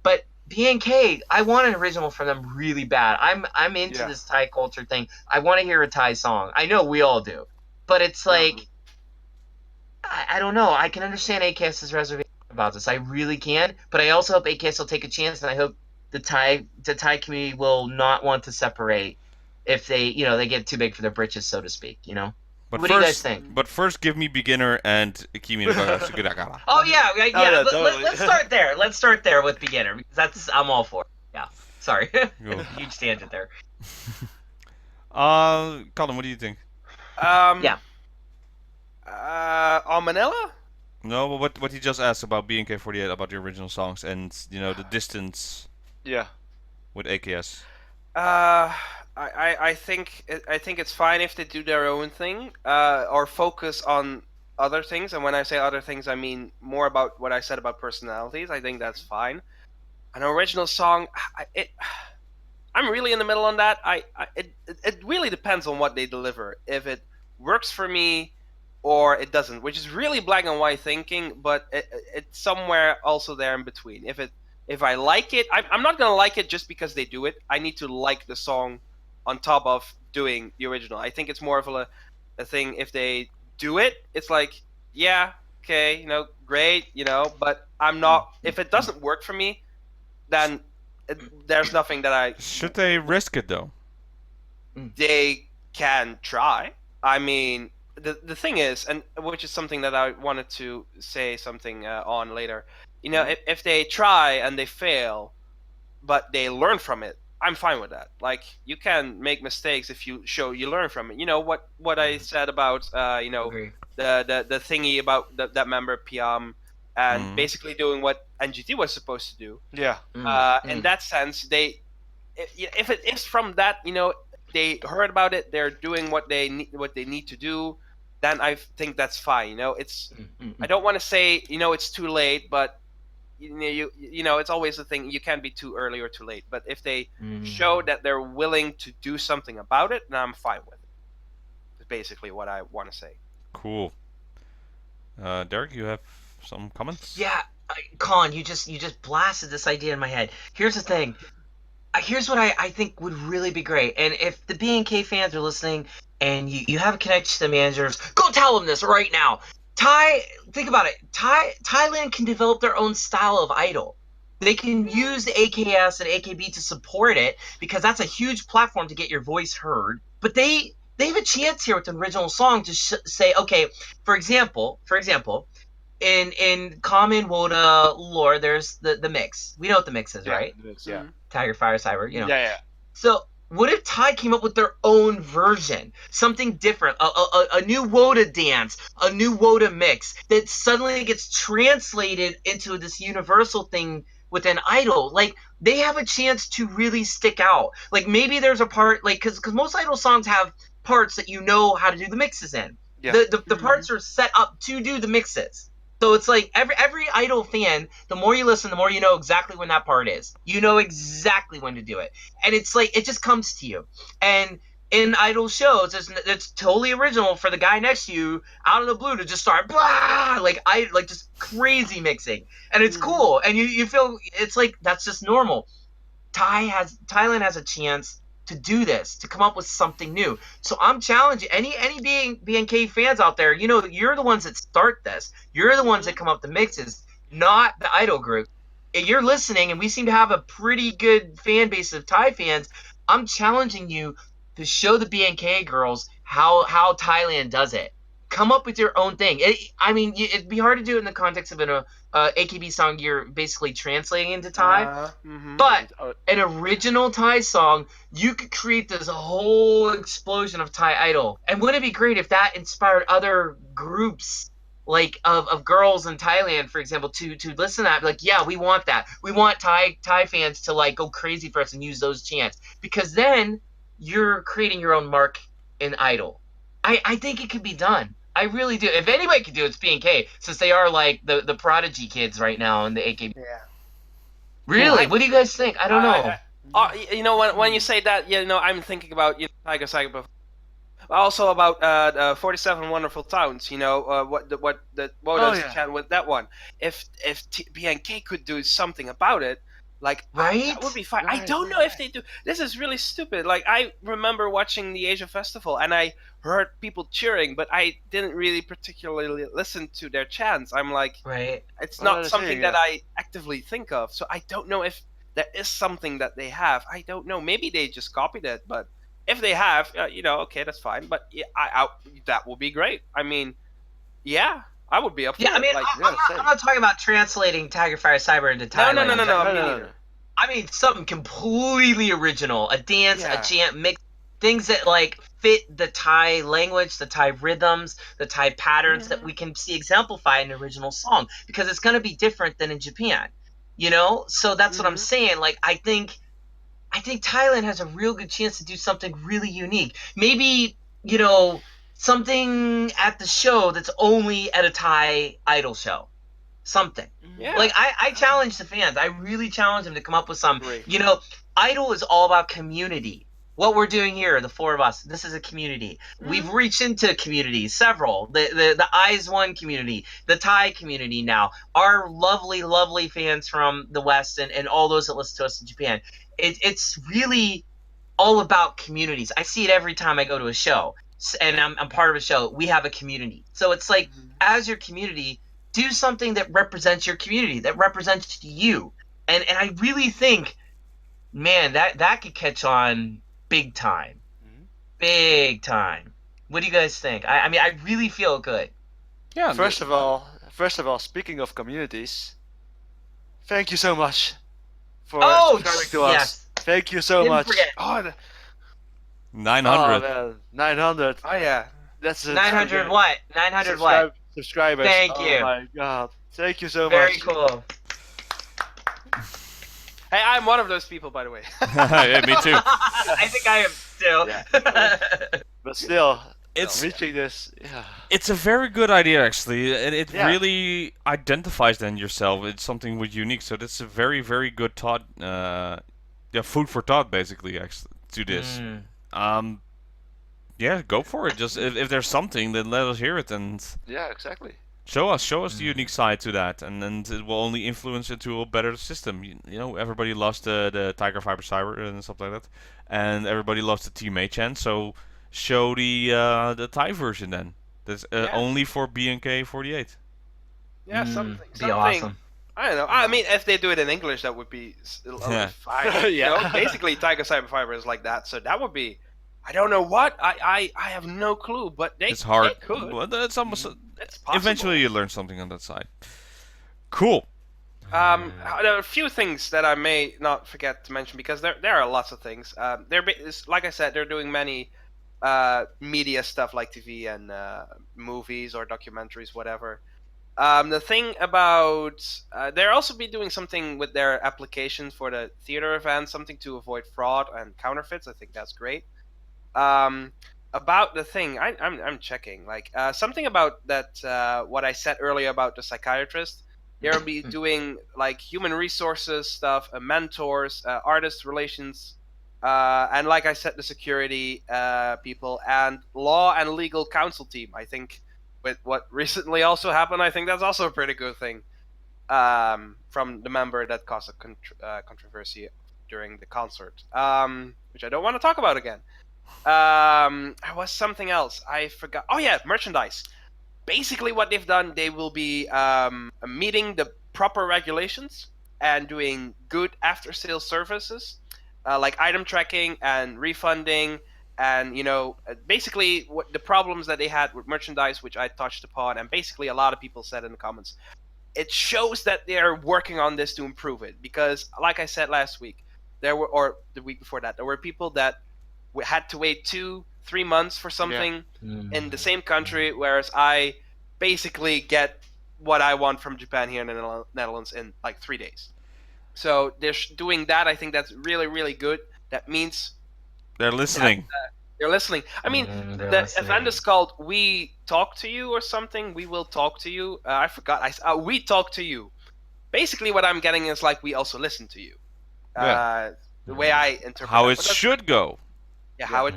But BNK, I want an original from them really bad. I'm into Yeah. this Thai culture thing. I want to hear a Thai song. I know we all do, but it's like I don't know. I can understand AKS's reservation about this. I really can, but I also hope AKS will take a chance, and I hope the Thai community will not want to separate if they they get too big for their britches, so to speak. But What do you guys think? give me beginner and kimi no suki dakara. Oh yeah. yeah, totally. Let's start there. Let's start there with beginner because I'm all for it. Yeah. Sorry. Cool. Huge tangent there. Colin, what do you think? Yeah. On Manila? No, but what he just asked about BNK48 about the original songs and the distance Yeah. with AKS. I think it's fine if they do their own thing, or focus on other things. And when I say other things, I mean more about what I said about personalities. I think that's fine. An original song, I'm really in the middle on that. It really depends on what they deliver. If it works for me, or it doesn't, which is really black and white thinking. But it's somewhere also there in between. If I like it, I'm not gonna like it just because they do it. I need to like the song on top of doing the original. I think it's more of a thing. If they do it, it's like, yeah, okay, great, but I'm not. If it doesn't work for me, then there's nothing that I. Should they risk it though? They can try. I mean, the thing is, and which is something that I wanted to say something on later. If they try and they fail, but they learn from it, I'm fine with that. Like, you can make mistakes if you learn from it. What I said about Agree. the thingy about that member Piam, and basically doing what NGT was supposed to do. Yeah. In that sense, if it is from that, they heard about it, they're doing what they need to do, then I think that's fine. I don't want to say it's too late, but it's always the thing. You can't be too early or too late. But if they show that they're willing to do something about it, then I'm fine with it. That's basically what I want to say. Cool. Derek, you have some comments? Yeah, Colin, you just blasted this idea in my head. Here's the thing. Here's what I think would really be great. And if the BNK fans are listening and you have a connection to the managers, go tell them this right now. Think about it. Thailand can develop their own style of idol. They can use AKS and AKB to support it because that's a huge platform to get your voice heard. But they have a chance here with an original song to say, okay, for example, in common Woda lore, there's the mix. We know what the mix is, right? Yeah. Tiger, Fire, Cyber, Yeah. So what if Thai came up with their own version, something different, a new Woda dance, a new Woda mix that suddenly gets translated into this universal thing with an idol? Like, they have a chance to really stick out. Like, maybe there's a part, like, because most idol songs have parts that how to do the mixes in. Yeah. The parts are set up to do the mixes. So it's like every idol fan, the more you listen, the more you know exactly when that part is. You know exactly when to do it. And it's like, it just comes to you. And in idol shows, it's totally original for the guy next to you out of the blue to just start blah, like just crazy mixing. And it's cool. And you feel it's like that's just normal. Thailand has a chance to do this, to come up with something new. So I'm challenging any BNK fans out there. You're the ones that start this. You're the ones that come up with the mixes, not the idol group. If you're listening, and we seem to have a pretty good fan base of Thai fans, I'm challenging you to show the BNK girls how Thailand does it. Come up with your own thing. It'd be hard to do it in the context of an AKB song you're basically translating into Thai. But an original Thai song, you could create this whole explosion of Thai idol. And wouldn't it be great if that inspired other groups like of girls in Thailand, for example, to listen to that, like, yeah, we want that. We want Thai fans to like go crazy for us and use those chants, because then you're creating your own mark in Idol. I think it could be done. I really do. If anybody could do it, it's BNK, since they are like the prodigy kids right now in the AKB. Yeah. Really? What do you guys think? I don't know. You know, when you say that, you know, I'm thinking about Tiger Cyber, also about 47 Wonderful Towns. You know, what was the chant with that one? If BNK could do something about it, like, right, that would be fine. I don't know if they do. This is really stupid. Like, I remember watching the Asia Festival and I heard people cheering, but I didn't really particularly listen to their chants. I'm like, right, it's not something that I actively think of. So I don't know if there is something that they have. I don't know. Maybe they just copied it, but if they have, you know, okay, that's fine. But yeah, that would be great. I mean, yeah, I would be up for it. I mean, like, I'm not talking about translating Tiger Fire Cyber into Thailand. No. I mean, something completely original. A dance, a chant, mix, things that like fit the Thai language, the Thai rhythms, the Thai patterns that we can see exemplified in an original song, because it's going to be different than in Japan, you know? So that's what I'm saying. Like, I think Thailand has a real good chance to do something really unique. Maybe, you know, something at the show that's only at a Thai idol show. Something. Yeah. Like, I challenge the fans. I really challenge them to come up with some. You know, Idol is all about community. What we're doing here, the four of us, this is a community. We've reached into communities, several. The Eyes One community, the Thai community now, our lovely, lovely fans from the West, and all those that listen to us in Japan. It's really all about communities. I see it every time I go to a show, and I'm part of a show. We have a community. So it's like, as your community, do something that represents your community, that represents you. And I really think, man, that could catch on big time. Big time. What do you guys think? I mean, I really feel good. Yeah. First of all, speaking of communities, thank you so much for subscribing to us. Thank you so much. Forget. Oh, 900. Oh, man. 900. Oh, yeah. That's 900 what? 900 what? Subscribers. Thank you. Oh my god. Thank you so Very much. cool. Hey, I'm one of those people, by the way. Yeah, me too. I think I am still. Yeah. But still, It's reaching this, yeah. It's a very good idea, actually, and it really identifies then yourself. It's something with unique, so that's a very, very good thought. Food for thought, basically, actually, to this. Yeah, go for it. Just if there's something, then let us hear it and Yeah, exactly. show us the unique side to that, and then it will only influence into a better system. You know, everybody loves the Tiger Fiber Cyber and stuff like that, and everybody loves the teammate chant. So show the Thai version then. That's only for BNK48. Yeah, something. Be awesome. I don't know. I mean, if they do it in English, that would be fine. You know, basically, Tiger Cyber Fiber is like that, so that would be. I don't know what. I have no clue, but it's hard. They could. Well, it's almost. It's possible. Eventually, you learn something on that side. Cool. There are a few things that I may not forget to mention, because there are lots of things. Like I said, they're doing many media stuff like TV and movies or documentaries, whatever. The thing about they'll also be doing something with their applications for the theater event, something to avoid fraud and counterfeits. I think that's great. About the thing, I'm checking, like something about that what I said earlier about the psychiatrist. They'll be doing like human resources stuff, mentors, artist relations, and like I said, the security people and law and legal counsel team. I think with what recently also happened, I think that's also a pretty good thing. From the member that caused a controversy during the concert, which I don't want to talk about again. There was something else I forgot. Oh yeah, merchandise. Basically, what they've done, they will be meeting the proper regulations and doing good after-sales services, like item tracking and refunding, and basically what the problems that they had with merchandise, which I touched upon, and basically a lot of people said in the comments. It shows that they're working on this to improve it, because, like I said last week, or the week before that, there were people that had to wait 2-3 months for something in the same country, whereas I basically get what I want from Japan here in the Netherlands in like 3 days. So they're doing that. I think that's really, really good. That means They're listening. they're listening. I mean, They're the listening. event is called We Talk to You or something. We Will Talk to You. I forgot. We Talk to You. Basically, what I'm getting is like we also listen to you. Yeah. The way I interpret How that. it But that's- should go. Yeah, how it.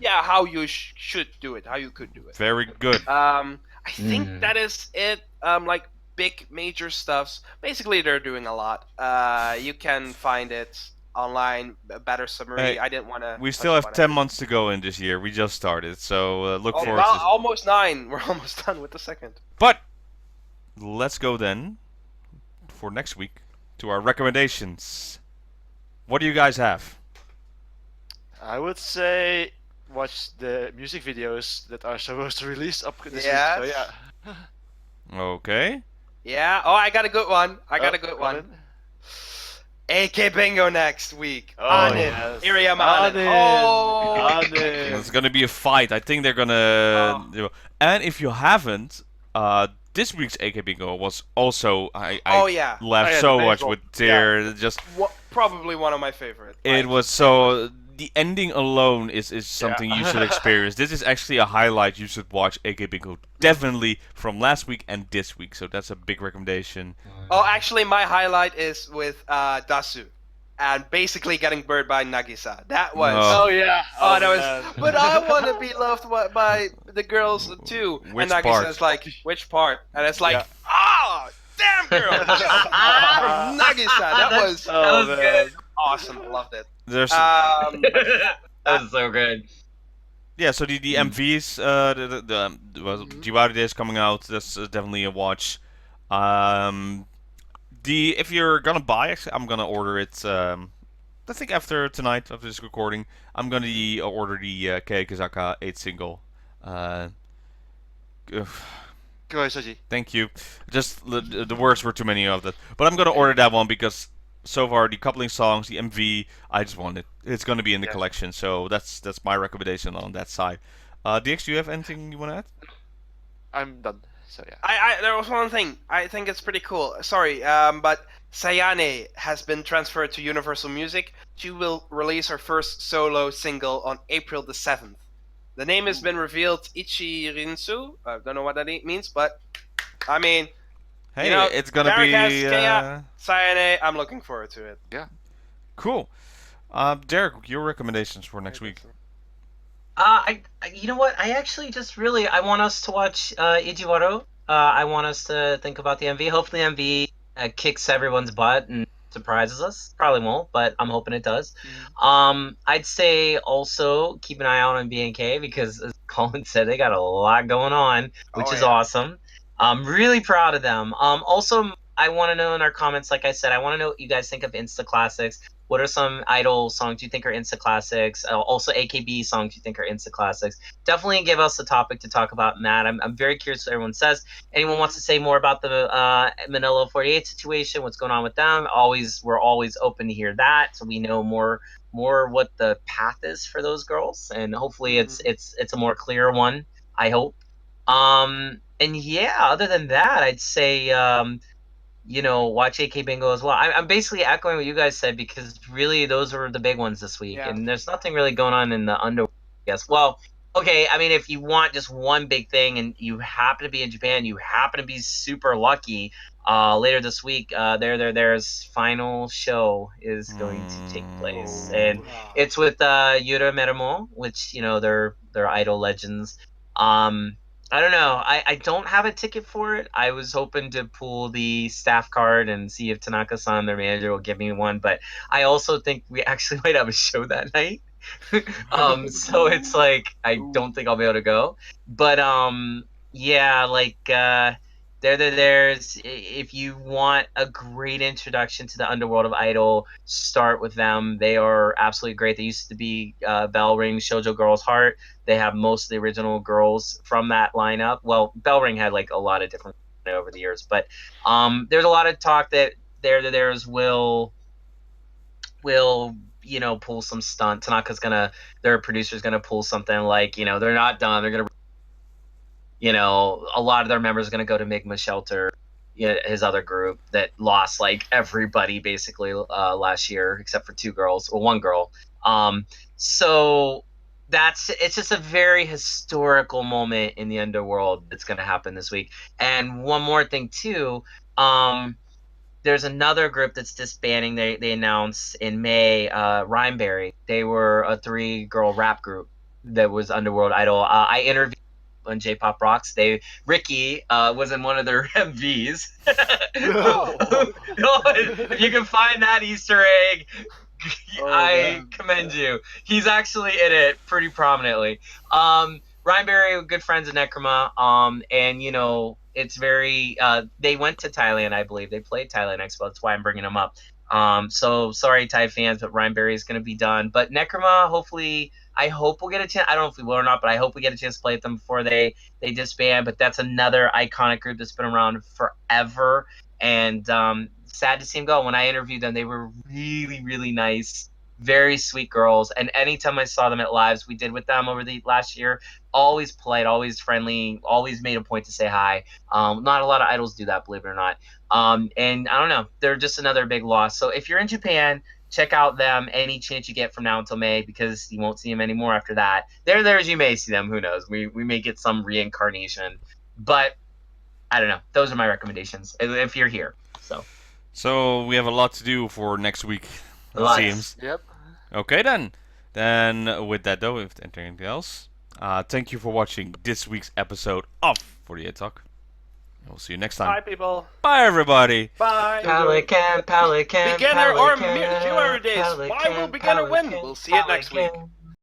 Yeah, how you should do it. How you could do it. Very good. I think that is it. Like big major stuffs. Basically, they're doing a lot. You can find it online. A better summary. Hey, I didn't want to. We still have 10 months to go in this year. We just started, so look Oh, forward well, to. almost 9. We're almost done with the second. But let's go then for next week to our recommendations. What do you guys have? I would say watch the music videos that are supposed to release up this Yes. week. So yeah. Okay. Yeah. Oh, I got a good one. I got a good come one. in. AK Bingo next week. Oh, Anin. yes. Iriam Anin. Anin. Oh. Anin. It's gonna be a fight. I think they're gonna. And if you haven't, this week's AK Bingo was also I Oh, yeah. laughed Oh, yeah, so the much baseball. with their just. Probably one of my favorite. It was so. The ending alone is something you should experience. This is actually a highlight you should watch AK Bingo. Definitely from last week and this week. So that's a big recommendation. Oh, actually, my highlight is with Dasu, and basically getting burned by Nagisa. That was. No. Oh yeah. Oh, that man. was. But I want to be loved by the girls too. Which and Nagisa part? is like, which part? And it's like, Yeah. ah, damn girl. From Nagisa. That was That was man. good. awesome. Loved it. There's That was so good. yeah. So the MVs well, Jiwaru Days coming out. That's definitely a watch. If you're gonna buy, actually, I'm gonna order it. I think after tonight, after this recording, I'm gonna order the Keyakizaka48 single. Ugh, Go ahead, Soji. thank you. Just the words were too many of that, but I'm gonna order that one because so far the coupling songs, the MV, I just want it. It's gonna be in the Yeah. collection, so that's my recommendation on that side. DX, do you have anything you wanna add? I'm done. So yeah. There was one thing. I think it's pretty cool. Sorry, but Sayane has been transferred to Universal Music. She will release her first solo single on April the 7th. The name has been revealed, Ichirinsu. I don't know what that means, but I mean, Hey, you know, it's gonna Derek be has Kea. Sayane, I'm looking forward to it. cool. Derek, your recommendations for next week? You know what? I actually just really I want us to watch Ijiwaro. I want us to think about the MV. Hopefully, MV kicks everyone's butt and surprises us. Probably won't, but I'm hoping it does. I'd say also keep an eye out on BNK because, as Colin said, they got a lot going on, which Oh, is yeah. awesome. I'm really proud of them. Also, I want to know in our comments, like I said, I want to know what you guys think of Insta Classics. What are some idol songs you think are Insta Classics? Also, AKB songs you think are Insta Classics. Definitely give us a topic to talk about, Matt. I'm very curious what everyone says. Anyone wants to say more about the Manila 48 situation? What's going on with them? We're always open to hear that, so we know more what the path is for those girls, and hopefully it's a more clear one. I hope. And yeah, other than that, I'd say watch AK Bingo as well. I'm basically echoing what you guys said because really those were the big ones this week, Yeah. and there's nothing really going on in the underworld. Yes, well, okay. I mean, if you want just one big thing and you happen to be in Japan, you happen to be super lucky. Later this week, there's final show is going to take place, and it's with Yura Meramo, which they're idol legends. I don't know. I don't have a ticket for it. I was hoping to pull the staff card and see if Tanaka-san, their manager, will give me one. But I also think we actually might have a show that night. So it's like I don't think I'll be able to go. But yeah, like there's if you want a great introduction to the underworld of Idol, start with them. They are absolutely great. They used to be Bell Ring, Shoujo Girls Heart. They have most of the original girls from that lineup. Well, Bell Ring had like a lot of different over the years, but there's a lot of talk that theirs will pull some stunt. Their producer's gonna pull something like they're not done. They're gonna you know, a lot of their members are going to go to Migma Shelter, his other group that lost like everybody basically last year except for two girls or one girl. So it's just a very historical moment in the underworld that's going to happen this week. And one more thing too, there's another group that's disbanding. They announced in May, Rhineberry. They were a 3-girl rap group that was Underworld Idol. I interviewed on J-Pop Rocks. Ricky was in one of their MVs. If you can find that Easter egg, I commend you. He's actually in it pretty prominently. Rhineberry were good friends of Necroma. And you know, it's very they went to Thailand, I believe. They played Thailand Expo. That's why I'm bringing them up. So sorry, Thai fans, but Rhineberry is going to be done. But Necroma, hopefully, I hope we'll get a chance. I don't know if we will or not, but I hope we get a chance to play with them before they disband. But that's another iconic group that's been around forever. And sad to see them go. When I interviewed them, they were really, really nice, very sweet girls. And anytime I saw them at lives we did with them over the last year, always polite, always friendly, always made a point to say hi. Not a lot of idols do that, believe it or not. And I don't know, they're just another big loss. So if you're in Japan, check out them any chance you get from now until May, because you won't see them anymore after that. They're there as you may see them. Who knows? We may get some reincarnation. But I don't know. Those are my recommendations if you're here. So we have a lot to do for next week, it seems. Yep. Okay then. Then with that though, if there's anything else, thank you for watching this week's episode of 48 Talk. We'll see you next time. Bye, people. Bye, everybody. Bye. Pelican. Beginner or Pelican, Jiwaru Days. Why will beginner win? Pelican, We'll see it next week. Pelican.